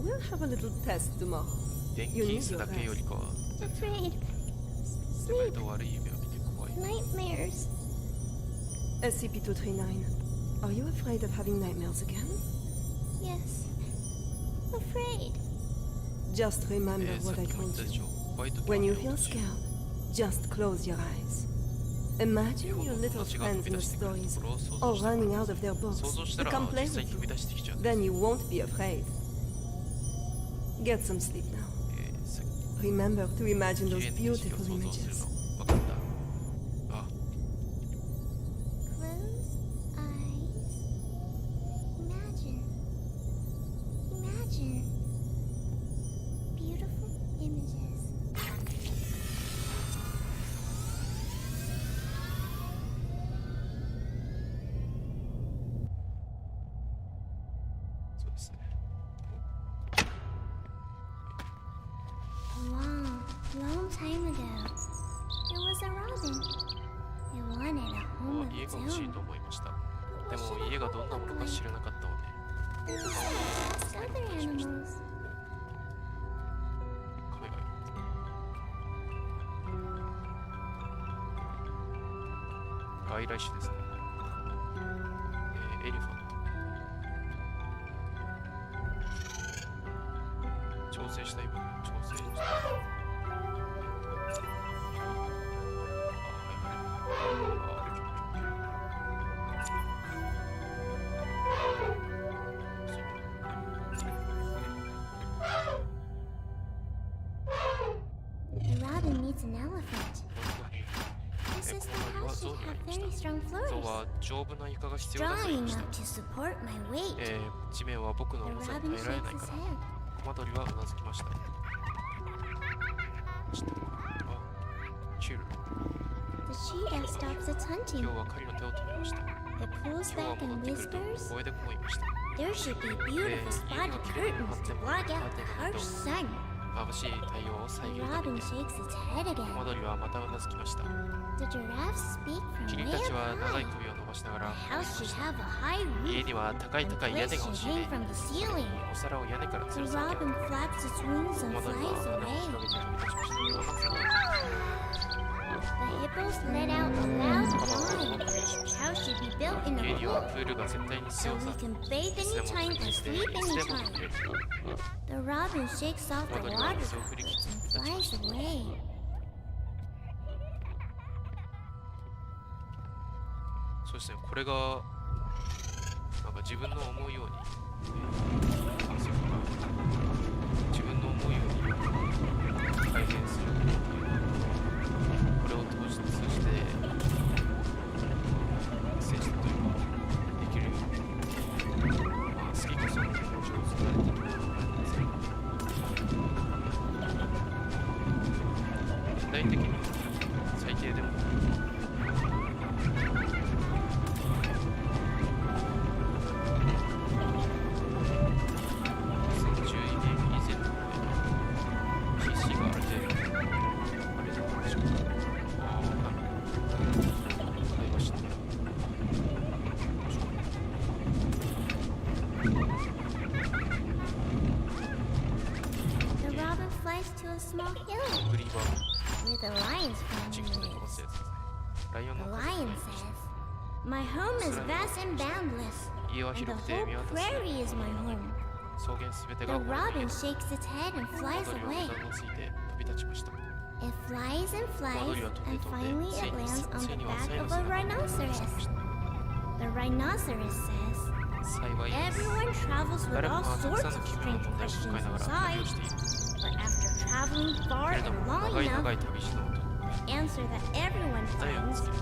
We'll have a little test tomorrow. 電 You 気 need 椅子 your だけより rest. かは Afraid. 割と悪い夢を見て怖い。 Nightmares. SCP-239, are you afraid of having nightmares again? Yes. Afraid. Just remember what I told you. When you feel scared, just close your eyes. Imagine your little friends in the stories, all running out of their books to come play with you. Then you won't be afraid. Get some sleep now. Remember to imagine those beautiful images. Close eyes. Imagine. Imagine. Beautiful images. Long time ago, there was a robin. It wanted a home of its own. でも家がどんなものか知らなかったので It decided to ask other animals. 亀がいる外来種ですね、エレファント調整したい分調整したいThe robin needs an elephant. This is the house should have very strong 象 floors. は丈夫な床が必要だと Strong 言いました enough to support my weight. 地面は僕の The 重さに robin 耐えられ shakes ない his から head. コマドリはうなずきましたチュール The cheetah stops its 今 hunting. 日は狩りの手を止めました It pulls 今日は back 戻 and ってくると whispers. 声でこう言いました There should be beautiful spotted curtains to block out the harsh sun. 眩しい太陽を遮 The るため robin に shakes its head コ again. マドリはまたうなずきました The giraffes speak キ from リン way た up ちは長い high. 首を伸ばしなが The ら house should have a high 家 roof. には高い And 高い屋根 plates が欲 should しい hang ね from the ceiling. お皿を屋根から The 吊るさなきゃ robin flaps its wings コ and マドリ flies は羽を away. 広げて飛び立ちました The hippos let out a loud whine. The house should be built in 家 a には pool プールが絶対に必 so 要 we さ can bathe いつでも anytime 飛び and してい sleep つでも anytime. 眠れる The robin shakes off コマ the ドリは water 水を振り切 droplets って and 立ちま flies した away. そうですね、これがなんか自分の思うように、自分の思うように改善するこれを通してメッセージというかできるように、好きこその気持ちを伝えていくことがありますね。具体的に最低でもThe robin flies to a small hill フリーバー where the lion's チ family キンと飛ばす lives. やつですね。ライオン The の家族 lion がいま says, した。 My home is vast and boundless, 家は and the 広くて whole 見渡す prairie is my home. 草原すべて The が俺の家 robin だ。 shakes its head and コマ flies ドリは away. 肩をついて飛び立ちました。 It flies and コマ flies, ドリは飛んで and 飛ん finally で、つい it に lands on つ the いには back サイの of 背 a 中に落ち rhinoceros. ました。 The rhinoceros says, 幸いです。 Everyone travels with 誰も all がたく sorts さんの of 奇妙な strange 問題を抱え questions ながら inside, 旅をしている。 but after traveling け far れど and も long 長い長 enough, い旅路の後、 the answer that everyone 答えを見 finds つける。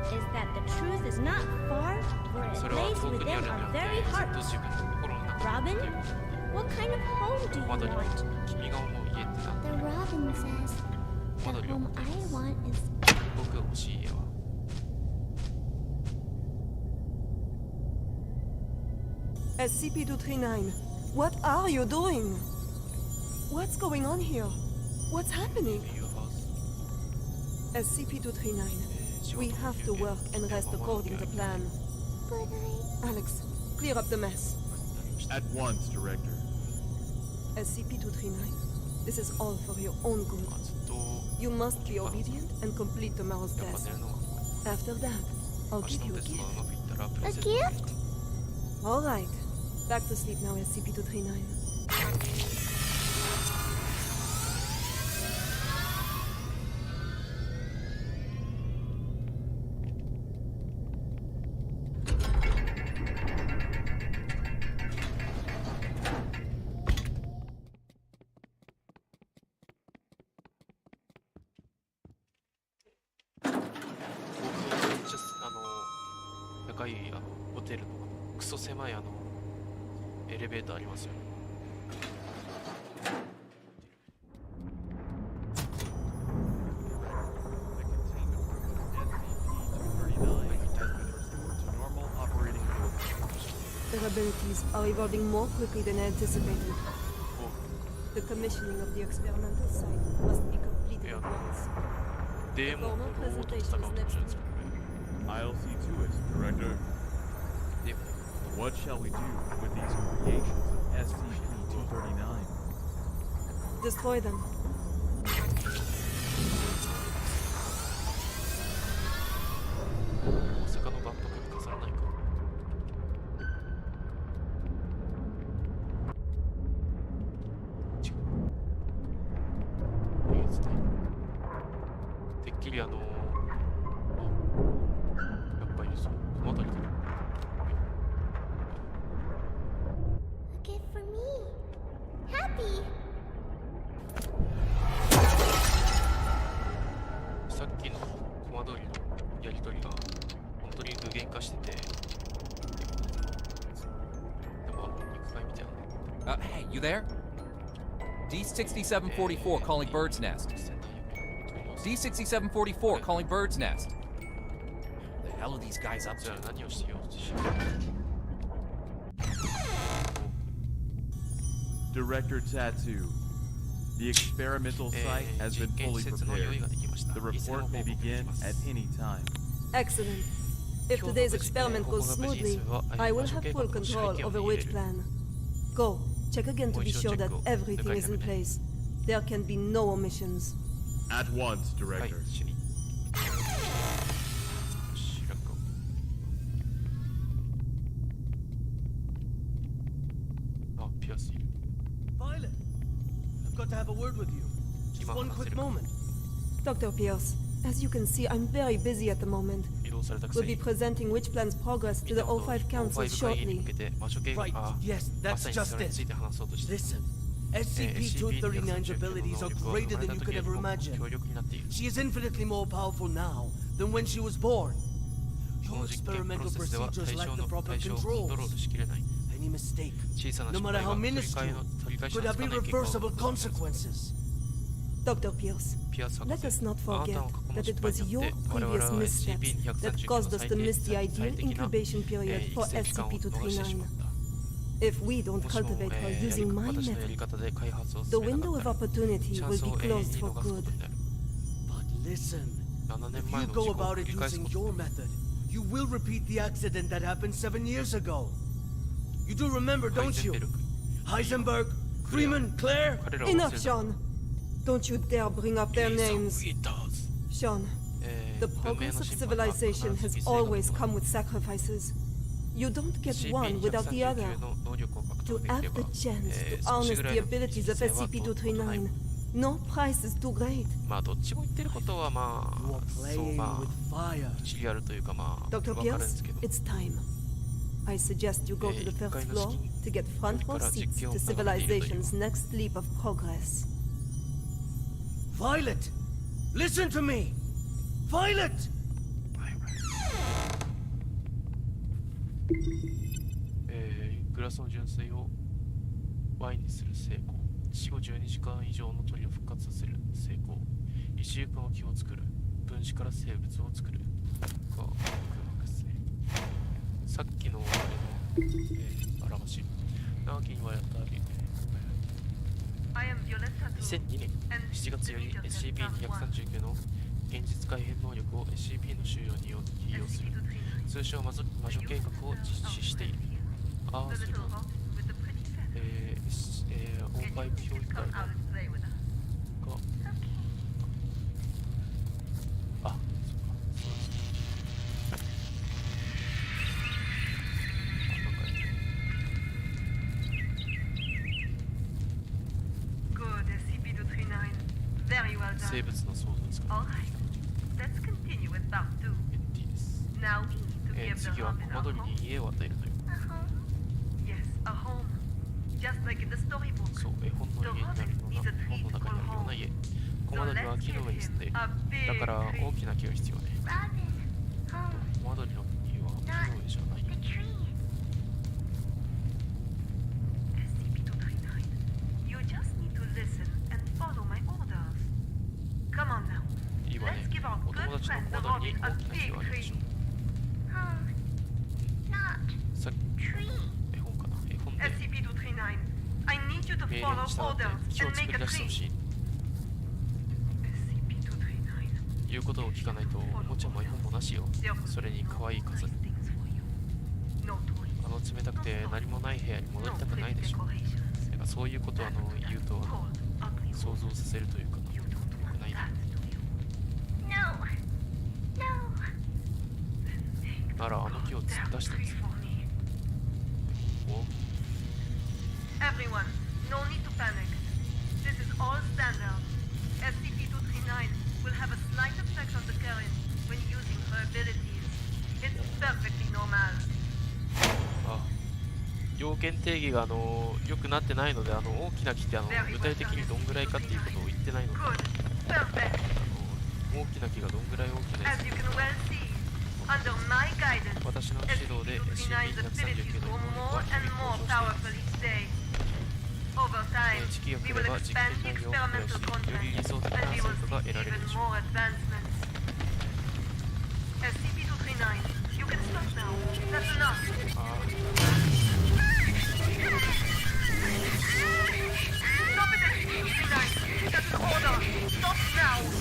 is that the truth is not far, for it それは lays 遠くにあ within るんじゃ our なくて、 very ずっと hearts. 自分の心の中にある Robin, ということ。 what kind of home do you コマドリは want? 君が思う家って何 The だ？ robin says, コマ The ドリは home 答 I えます。 want is僕が欲しい家は SCP-239, what are you doing? What's going on here? What's happening? SCP-239, we have to work and rest according to plan. But Alex, clear up the mess. At once, Director. SCP-239, this is all for your own good. You must be obedient and complete tomorrow's test. After that, I'll give you a gift. a gift? All right. Back to sleep now, SCP-239. Their abilities are evolving more quickly than anticipated. The commissioning of the experimental site must be completed at once. The formal presentation is next week. I'll see to it, Director. What shall we do with these creations of SCP-239? Destroy them. Gift for me. Happy. さっきのコマ通りのやりとりが本当に具現化してて、でも肉塊みたいな。Hey, you there? D6744 calling Bird's Nest. D6744 calling Bird's Nest. The hell are these guys up to? 何をしようとしよう。 Director Tattoo. The experimental site has been fully prepared. The report may begin at any time. Excellent. If today's experiment goes smoothly, I will have full control over which plan. Go, check again to be sure that everything is in place. There can be no omissions. At once, Director. Violet, I've got to have a word with you. Just one quick moment. Dr. Pierce, as you can see, I'm very busy at the moment. We'll be presenting which plan's progress to the O5 Council shortly. Right, yes, that's just it. Listen, SCP-239's abilities are greater than you could ever imagine. She is infinitely more powerful now than when she was born. Your experimental procedures lack the proper controls. Any mistake, no matter how minuscule, could have irreversible consequences. Dr. Pierce, let us not forget that it was your previous missteps that caused us to miss the ideal incubation period for SCP-239. If we don't cultivate her using my method, the window of opportunity will be closed for good. But listen, if you go about it using your method, you will repeat the accident that happened 7 years ago. You do remember, don't you? Heisenberg, Freeman, Claire? Enough, Sean. Don't you dare bring up their names. Sean, the progress of civilization has always come with sacrifices. You don't get one without the other. To have the chance to harness the abilities of SCP-239, no price is too great. Dr. Pierce, it's time. I suggest you go to the first floor to get front row seats to civilization's next leap of progress. Violet! Listen to me! Violet! グラスの純水をワインにする成功。死後12時間以上の鳥を復活させる成功。一軸の木を作る。分子から生物を作る。が空白ですね。さっきのあれの、表し。長きにはやった2002年7月より SCP-239 の現実改変能力を SCP の収容に起用する通称魔女計画を実施している。ああ、それはO5 協議会のが生物の想像ですか。 Let's continue with part 2. エンティです。 Now we need to give the 次は haunted コマドリ a に home. 家を与えるという。 Yes, a home. Just like in the storybook. そう、絵本の家になるような、本の中にあるような家。コマドリは木の上に住んでいる。だから大きな木が必要ね。コマドリの家は木の上じゃない。 You just need to listen and follow my orders. Come on now. いいわね。 Let's give our お good 友達の friend コ the マドリ Robin に a 大きな木 big があるでし tree. ょう。さっき絵本かな。絵本で SCP-239. I need you to 命令 follow に従って orders 木を and 作 make り a 出してほ tree. しい。 SCP-239. 言うことを聞かないとおもちゃも絵本もなしよ。それに可愛い飾り。 No toys. 冷たくて何もない部屋に戻りたくないでしょ。だからそういうことを言うと想像させるというかな。よくないな。 No. No. なら木を出してみせる。お Everyone, no need to panic. This is all standard. SCP-239 will have a slight effect on the current when using her abilities. It's perfectly normal. あ、要件定義が良くなってないので大きな木って具体的にどんぐらいかっていうことを言ってないので Perfect. 大きな木がどんぐらい大きなや As つ you can well see, under my guidance, 私の指導で SCP-239's abilities SCP-139 の grow 能力 more は日 and 々 more 向上している。 powerful each day. Over time, 時期が we 来れ will ば実 expand 験 the 内容を増や experimental し、よ content, り理想的な and we 成 will 果が see 得られる even でしょう。 more advancements. SCP-239, you can stop now. That's enough. あ Stop it, SCP-239. That's an order. Stop now.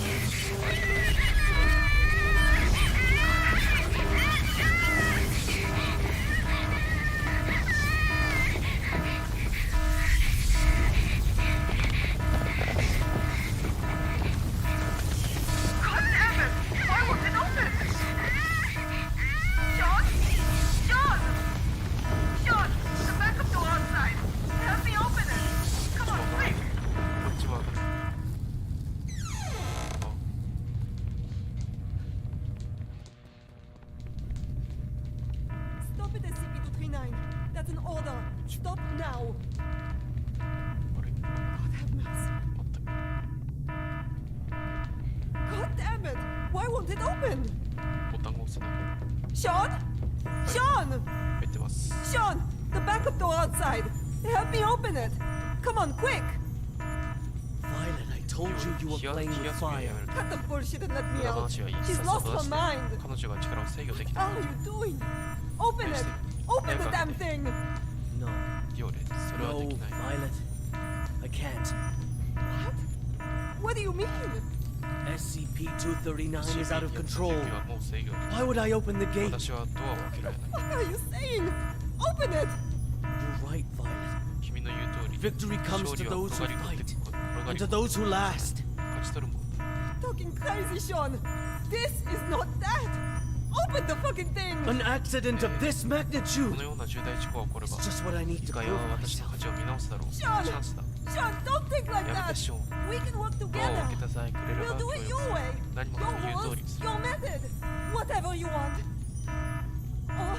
God damn it! Why won't it open? John? John! John! The backup door outside. Help me open it. Come on, quick. こっちは Stop it, SCP-239. That's an order. Stop now. God have mercy. God damn it! Why won't it open? ボタンを押せない。 Sean? Sean! 入ってます。 Sean! The backup door outside! Help me open it! Come on, quick! Violet, I told you you were playing with fire. Cut the bullshit and let me 裏 out. 話はいい。 She's さっさ lost と出 her して。 mind. 彼女が力を制御でき What ない are you doing? Open it! Open the damn thing! No. よれ、それは No, できない。 Violet. I can't. What do you mean? SCP-239 is out of control. はもう制御。 Why would I open the gate? 私はドアを開けられない。 What are you saying? Open it! You're right, Violet. 君の言う通り、 Victory comes 勝利 to は those 転 who がり込んで fight 転が and り to 込んで those who last. 勝ち取るもの。 Talking crazy, Sean! This is not that! Open the fucking thing! An accident of this こ magnitude. のような重大事故が起これば、 It's just what I need 次 to 回 prove は私の myself. 価値を見直すだろう。チ Sean! ャンスだ。 Sean, don't think like やめ that! てショーン。 We can work ドアを together! 開けたさえくれれ We'll ば do 協 it 力 your する。 way! 何も Your かも言う通 rules, りにする。 your method! Whatever you want! Oh,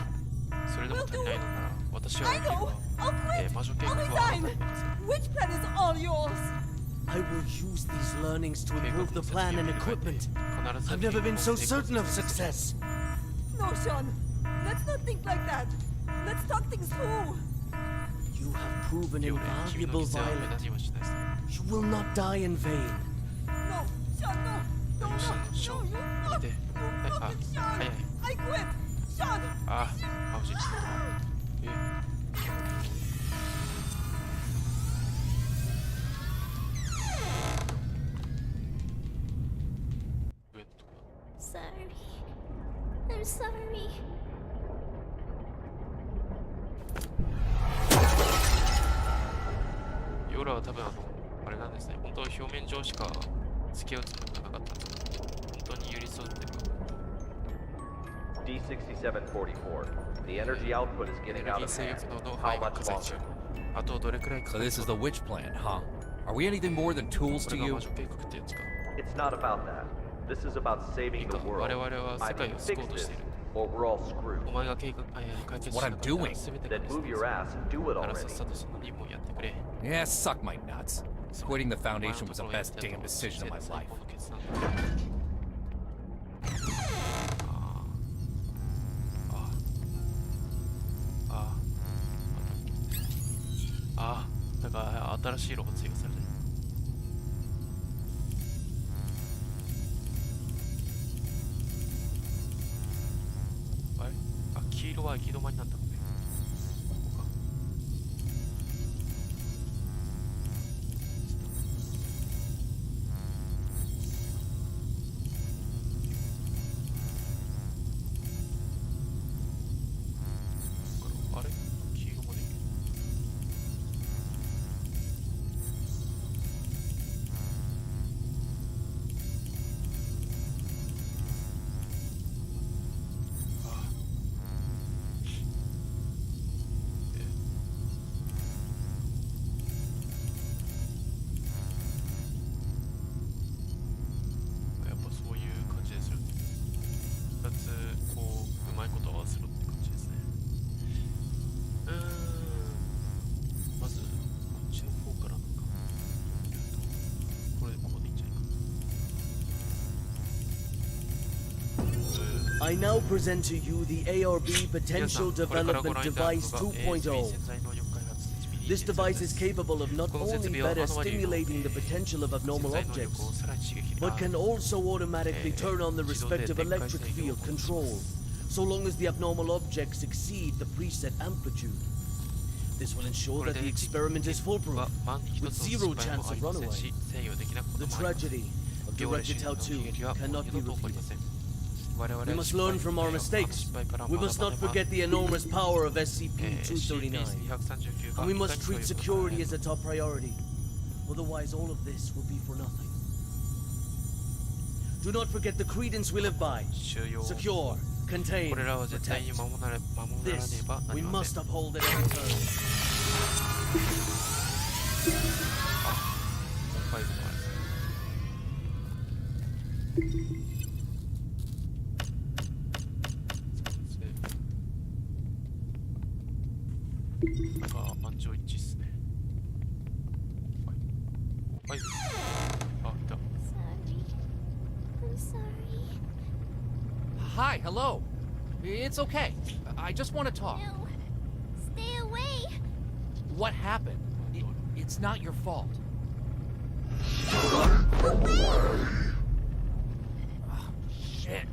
それでも足りないのなら、私は I know! I'll quit! 魔女計 I'll 画はあなた resign! に任せる。 Which plan is all yours? I will use these learnings to improve the plan and equipment. 必ず I've never been so 成功 certain of する。 success. No, Sean. Let's not think like that. Let's talk things through. You have proven よれ、君の invaluable, 犠牲は無駄 Violet. にはしないさ。 You will not die in vain. No, Sean, no. No, よし、ショ no, ーン、 no, 見 you て。 not. あ、 You fucking 早い。 Sean. I quit. Sean. あ、あ、惜しい。Sorry. I'm sorry. ヨーラは多分あれなんですね。本当は表面上しか付き合うつもりがなかったんですけど、本当に寄り添ってるか。 D6744. The energy output is エネ getting ル out ギー of 制 hand. 御のノウ How ハウが much 加載中。 longer? あとどれくらいか So かる this is か the witch plan, huh? Are we anything more than tools こ to れが you? 魔女計画ってやつか。It's not about that. This is about saving the world. Either fix this, or we're all screwed. お前が解決しなかったら全てが Then move your ass and do it ならさっ already. さとその任務をやってくれ。 Yeah, suck my nuts. Quitting the Foundation was the best damn decision of my life. だから新しいロボ追加された。あれ？黄色は行き止まりなんだ。I now present to you the ARB Potential Development Device 2.0. This device is capable of not only better stimulating the potential of abnormal objects, but can also automatically turn on the respective electric field control, so long as the abnormal objects exceed the preset amplitude. This will ensure that the experiment is foolproof, with zero chance of runaway. The tragedy of Directed Tau 2 cannot be repeated. We must learn from our mistakes. We must not forget the enormous power of SCP-239. And we must treat security as a top priority. Otherwise, all of this will be for nothing. Do not forget the credence we live by. Secure, contain, protect. This, we must uphold at every turn. Hi, hello. It's okay. I just want to talk. No. Stay away. What happened? It's not your fault. Shit.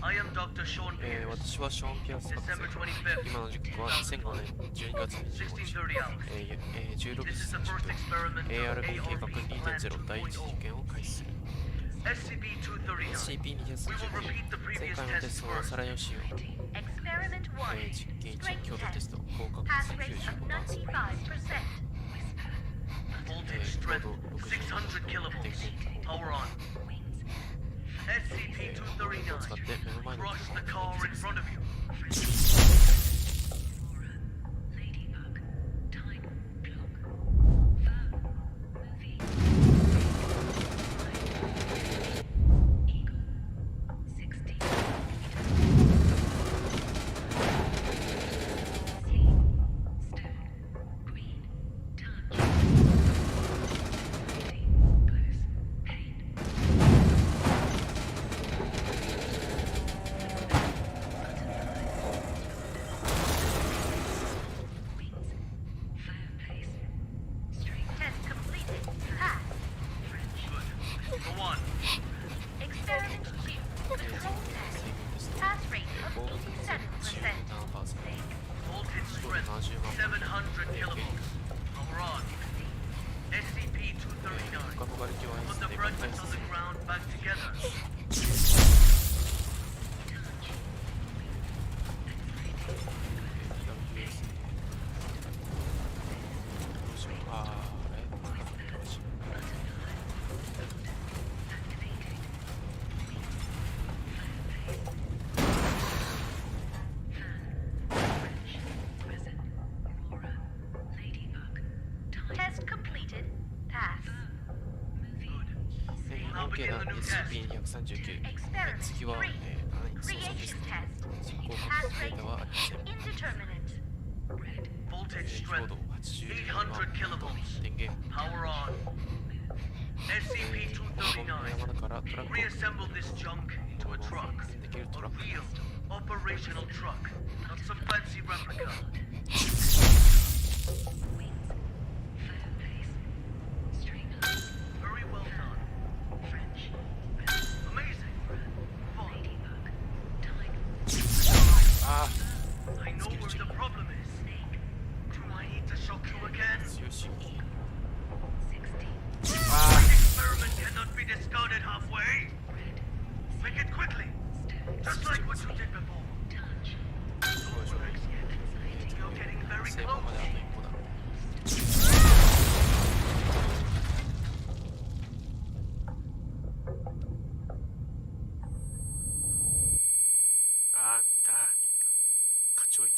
I am Dr. Sean Pierce. 私はショーン・ピアース博士。今の時期は2005年12月25日、16時30分、ARB 計画 2.0 第一実験を開始する。SCP-239 前回のテストのおさらいをしよう。実験1強度テスト合格率 95%。高度60キロ電源ポート。SCP-239 cross the car in front of you. Test completed. Pass. 日本系な SCP-239 次は、操作テスト進行確認データはありません 強度80万電源 Power on. この山だからトラックを Reassemble this junk into a truck. できるト A ラック real, operational truck, not some fancy replica. Very well done. Amazing. Fun. I know where the problem is. Do I need to shock you again? My experiment cannot be discarded halfway. Make it quickly. Just like what you did before. You're getting very close. 課長駅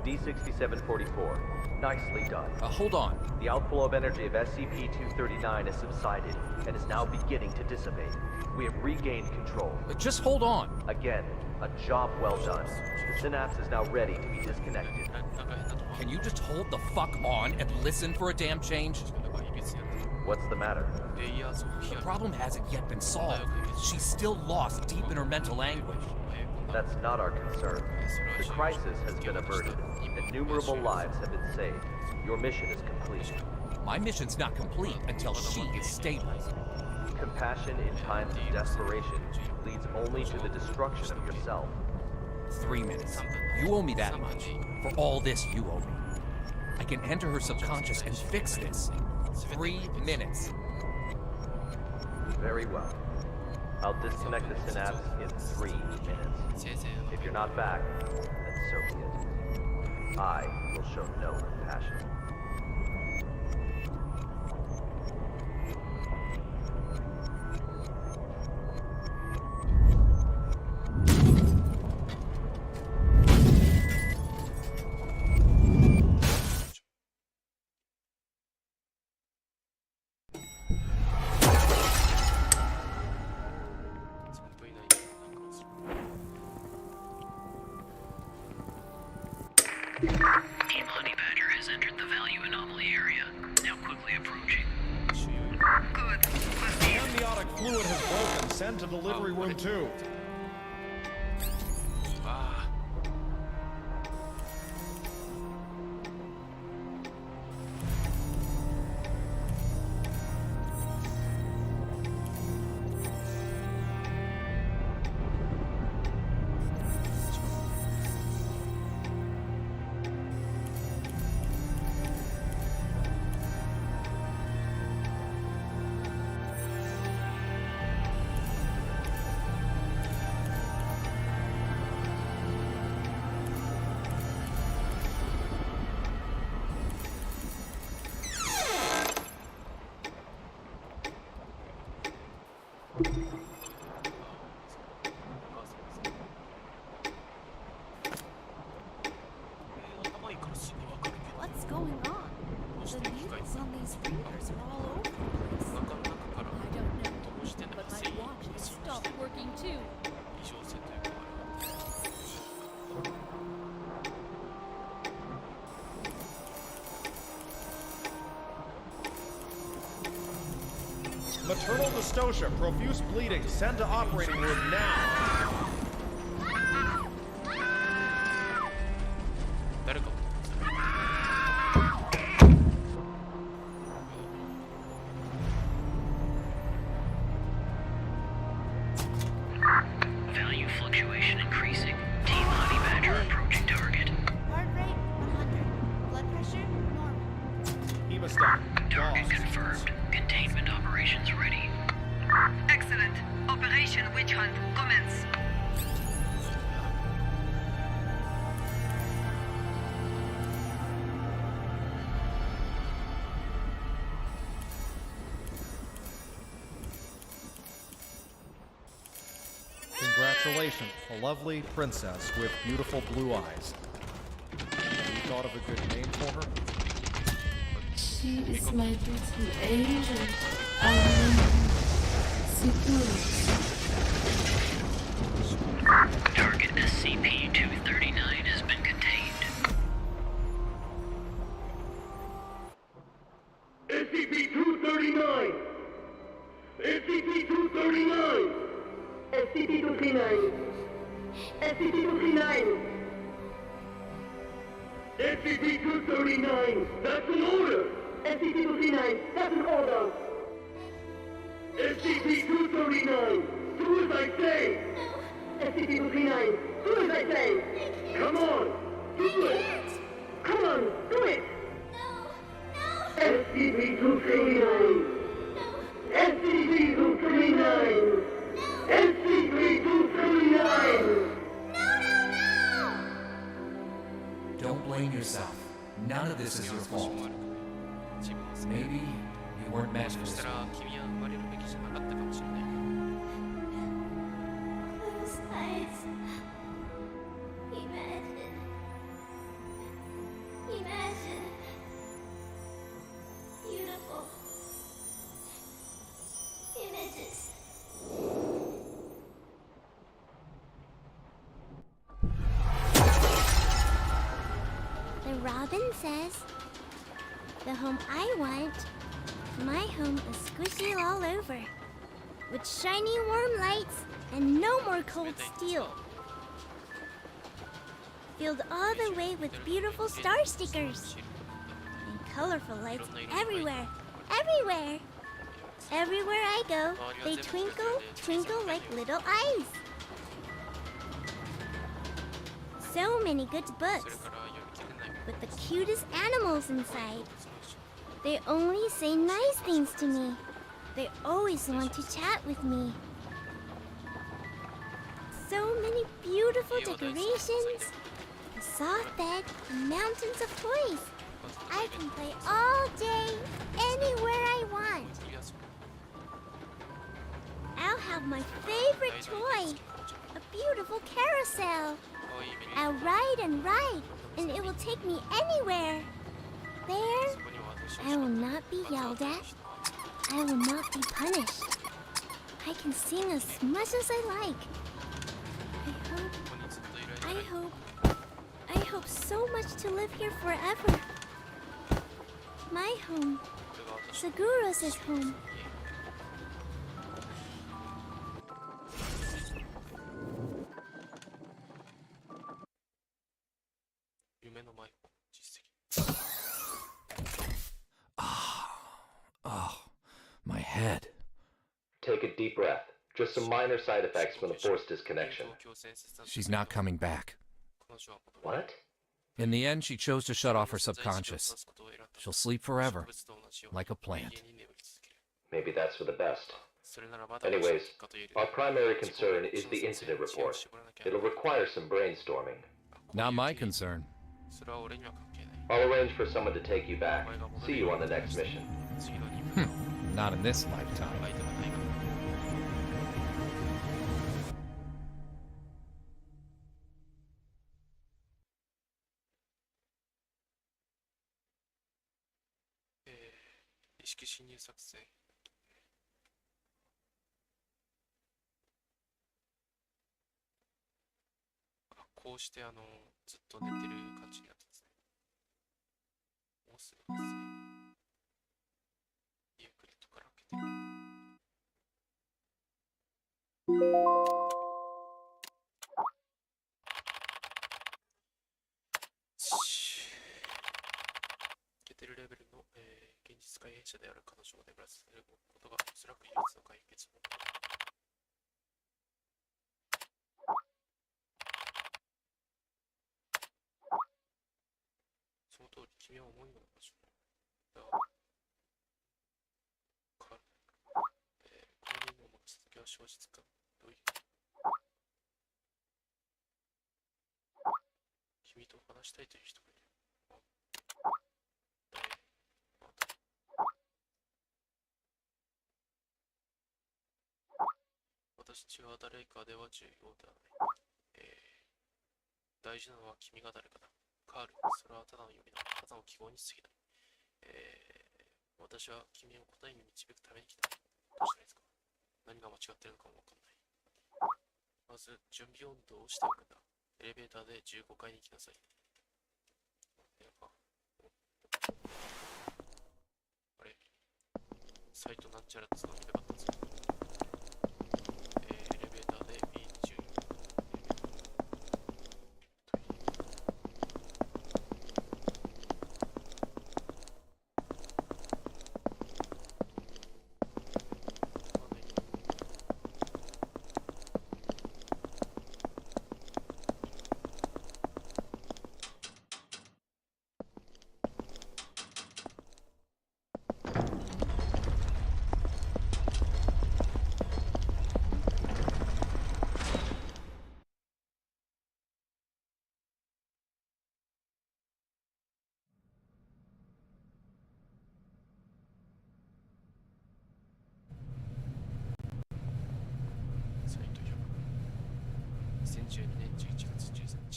D6744. Nicely done. Hold on. The outflow of energy of SCP-239 has subsided and is now beginning to dissipate. We have regained control. Just hold on. Again, a job well done. The synapse is now ready to be disconnected. Can you just hold the fuck on and listen for a damn change? What's the matter? The problem hasn't yet been solved. She's still lost deep in her mental anguish. That's not our concern. The crisis has been averted. Innumerable lives have been saved. Your mission is complete. My mission's not complete until she is stable. Compassion in times of desperation leads only to the destruction of yourself. 3 minutes. You owe me that much. For all this, you owe me. I can enter her subconscious and fix this. 3 minutes. Very well. I'll disconnect the synapse in 3 minutes. If you're not back, then so be it. I will show no compassion. Team Honey Badger has entered the value anomaly area. Now quickly approaching. Good. The amniotic fluid has broken. Send to delivery room 2. What's going on? The needles on these readers are all over the place. Maternal dystocia, profuse bleeding. Send to operating room now. 誰か Value fluctuation increasing. T-body badger approaching target. Heart rate 100. Blood pressure normal. Hemostat. Target confirmed. Containment operations ready. Excellent. Operation Witch Hunt commence. Congratulations, a lovely princess with beautiful blue eyes. Have you thought of a good name for her? She is my little angel. Target SCP-239 has been contained. SCP-239! SCP-239! SCP-239! SCP-239! SCP-239! That's an order! SCP-239! That's an order! SCP-239! Do as I say! SCP-239! Do as I say! Come on! Do it! Come on! Do it! SCP-239! SCP-239! SCP-239! Don't blame yourself. None of this is your fault. Maybe you weren't meant for this. Close eyes. Imagine. Beautiful images. The robin says, the home I want, my home is squishy all over, with shiny warm lights and no more cold steel. Filled all the way with beautiful star stickers and colorful lights everywhere, everywhere. Everywhere I go, they twinkle, twinkle like little eyes. So many good books, with the cutest animals inside. They only say nice things to me. They always want to chat with me. So many beautiful decorations, a soft bed, and mountains of toys. I can play all day, anywhere I want. I'll have my favorite toy, a beautiful carousel. I'll ride and ride, and it will take me anywhere. There, I will not be yelled at. I will not be punished. I can sing as much as I like. I hope so much to live here forever. My home, Seguros' home. 夢の前を実績 Oh, my head. Take a deep breath. Just some minor side effects from the force disconnection. She's not coming back. What? In the end, she chose to shut off her subconscious. She'll sleep forever, like a plant. Maybe that's for the best. Anyways, our primary concern is the incident report. It'll require some brainstorming. Not my concern. I'll arrange for someone to take you back. See you on the next mission. Not in this lifetime. Ah, こうしてずっと寝てる感じになってますね。もうすぐですね。ゆっくりとから開けて。ケテルレベルの、現実改変者である彼女を眠らせることがおそらく唯一の解決法。その通り、君は思いの場所だ。この任務を任せた時は正直か。どういう君と話したいという人がいる。私は誰かでは重要ではない。大事なのは君が誰かだ。カール、それはただの呼び名、ただの記号に過ぎない。私は君を答えに導くために来た。どうしたらいいですか？何が間違っているのかもわかんない。まず、準備温度をしておくんだ。エレベーターで15階に行きなさい。あれサイトなんちゃらつなぎたかったんですけど。エレベーターで B10。2012年11月13日。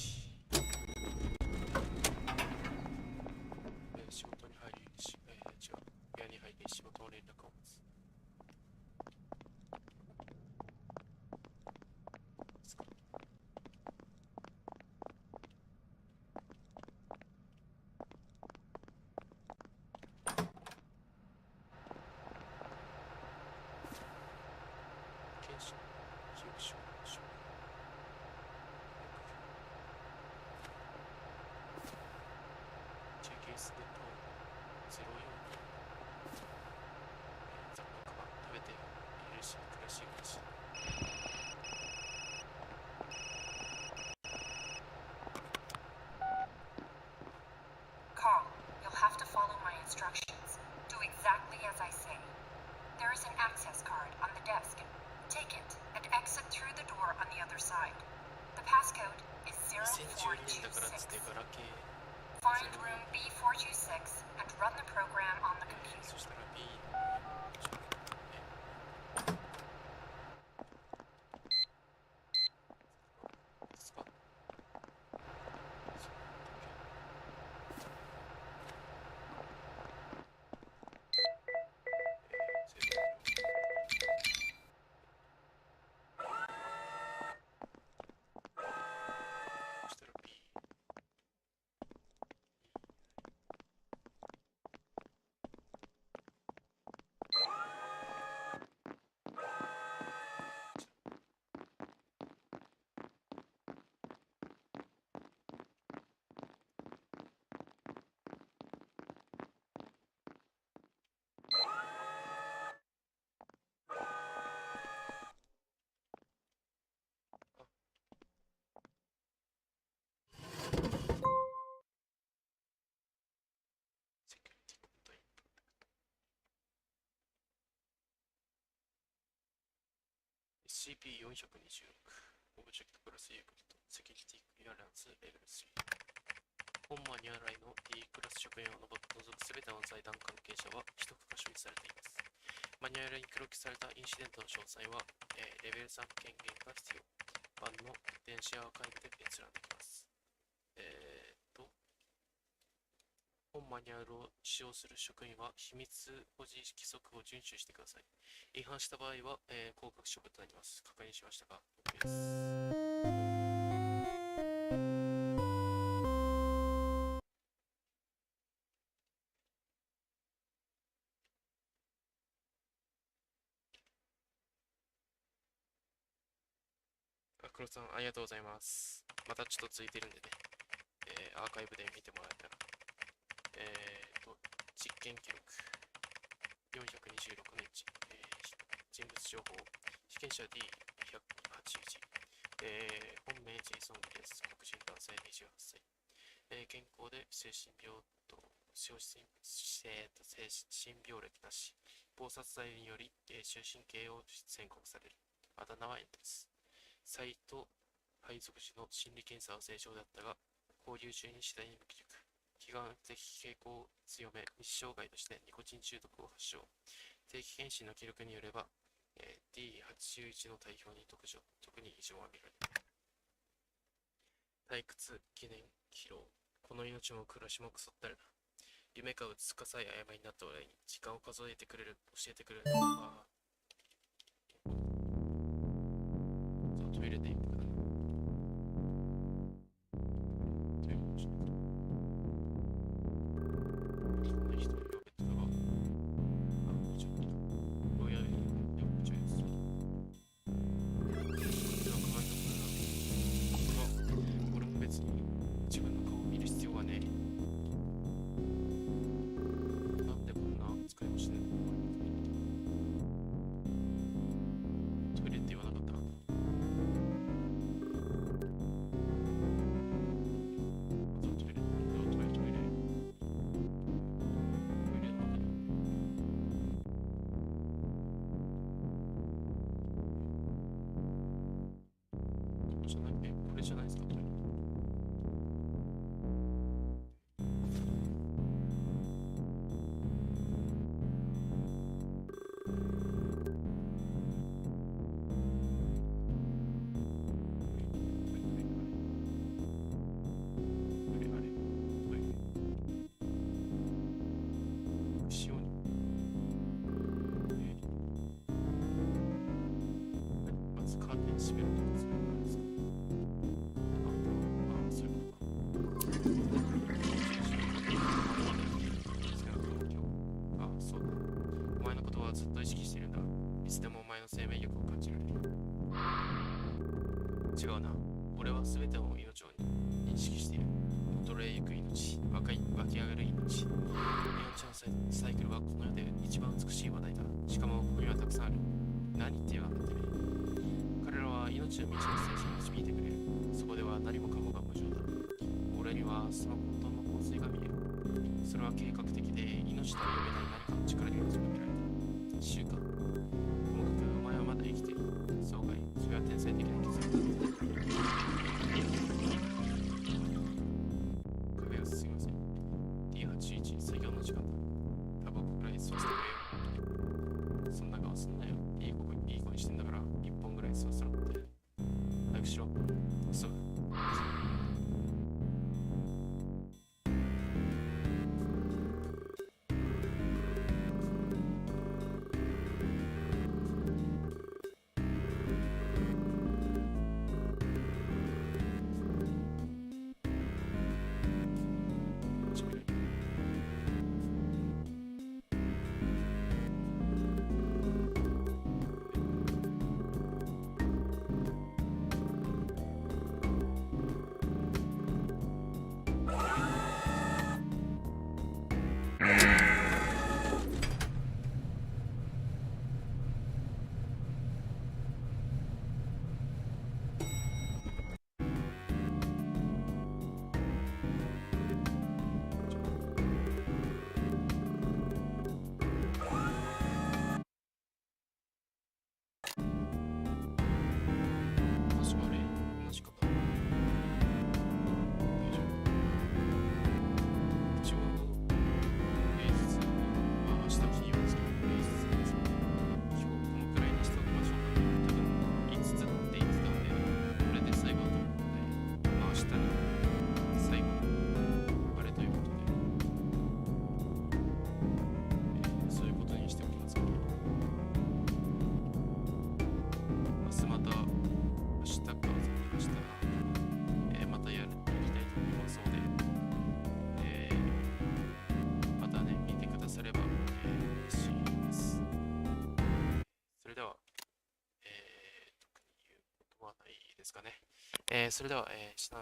仕事に入り、部屋に入り、仕事の連絡を待つ。検視、記憶書、JKS ネット04雑貨か食べているし暮らしいし。Carl, you'll have to follow my instructions. Do exactly as I say. There is an access card on the desk. Take it and exit through the door on the other side. The passcode is 0426. Find room B426 and run the program on the computer. SCP-426 オブジェクトプラス U クリットセキュリティクリアランスレベル3。本マニュアル内の D クラス職員を除くすべての財団関係者は取得が所有されています。マニュアルに記録されたインシデントの詳細は、レベル3権限が必要。版の電子アーカイブで閲覧できます。本マニュアルを使用する職員は秘密保持規則を遵守してください。違反した場合は、降格処分となります。確認しましたか？ OK です。黒さん、ありがとうございます。またちょっとついてるんでね、アーカイブで見てもらえたら。実験記録、426年人物情報、被験者 D181、本名ジェイソン・ビレス、黒人男性28歳、健康で精神病歴なし、暴殺罪により、終身刑を宣告される。あだ名はエントです。サイト配属時の心理検査は正常だったが、交流中に次第に無気力、気管的傾向を強め、日常障害としてニコチン中毒を発症。定期検診の記録によれば、D81 の体表に特に異常は見られない。退屈、疑念、疲労。この命も暮らしも腐ったるな。夢かうつかさえ曖昧になった俺に時間を数えてくれる、教えてくれるのは、トイレでいいかな。トイレもしない。こんな人のベッドだが、ちょっと、どうやらよくちゃいです。俺も別に自分の顔を見る必要はねえ。なんでこんな使いもしないの？トイレって言わなかった？これじゃないですか、トイレ。まずカーテン閉めるとかそういうのあるんですか？そういうことか。そうだ。お前のことはずっと意識しているんだ。いつでもお前の生命力を感じられる。違うな。俺は全ての命を認識している。衰えゆく命、湧き上がる命。命のサイクルはこの世で一番美しい話題だ。しかもここにはたくさんある。何って言わなくてね。彼らは命の道の精神を導いてくれる。そこでは何もかもが無常だ。俺にはその混沌の洪水が見える。それは計画的で命とは呼べない何かの力によって見られた。習慣。ともかくお前はまだ生きている。そうかい。それは天才的な結論だ。壁がすみません。D81 作業の時間だ。タバコくらい吸わせてくれよ。そんな顔すんなよ。いい子にしてんだから1本ぐらい吸わせろって。早くしろ。急ぐ。かね。それでは、下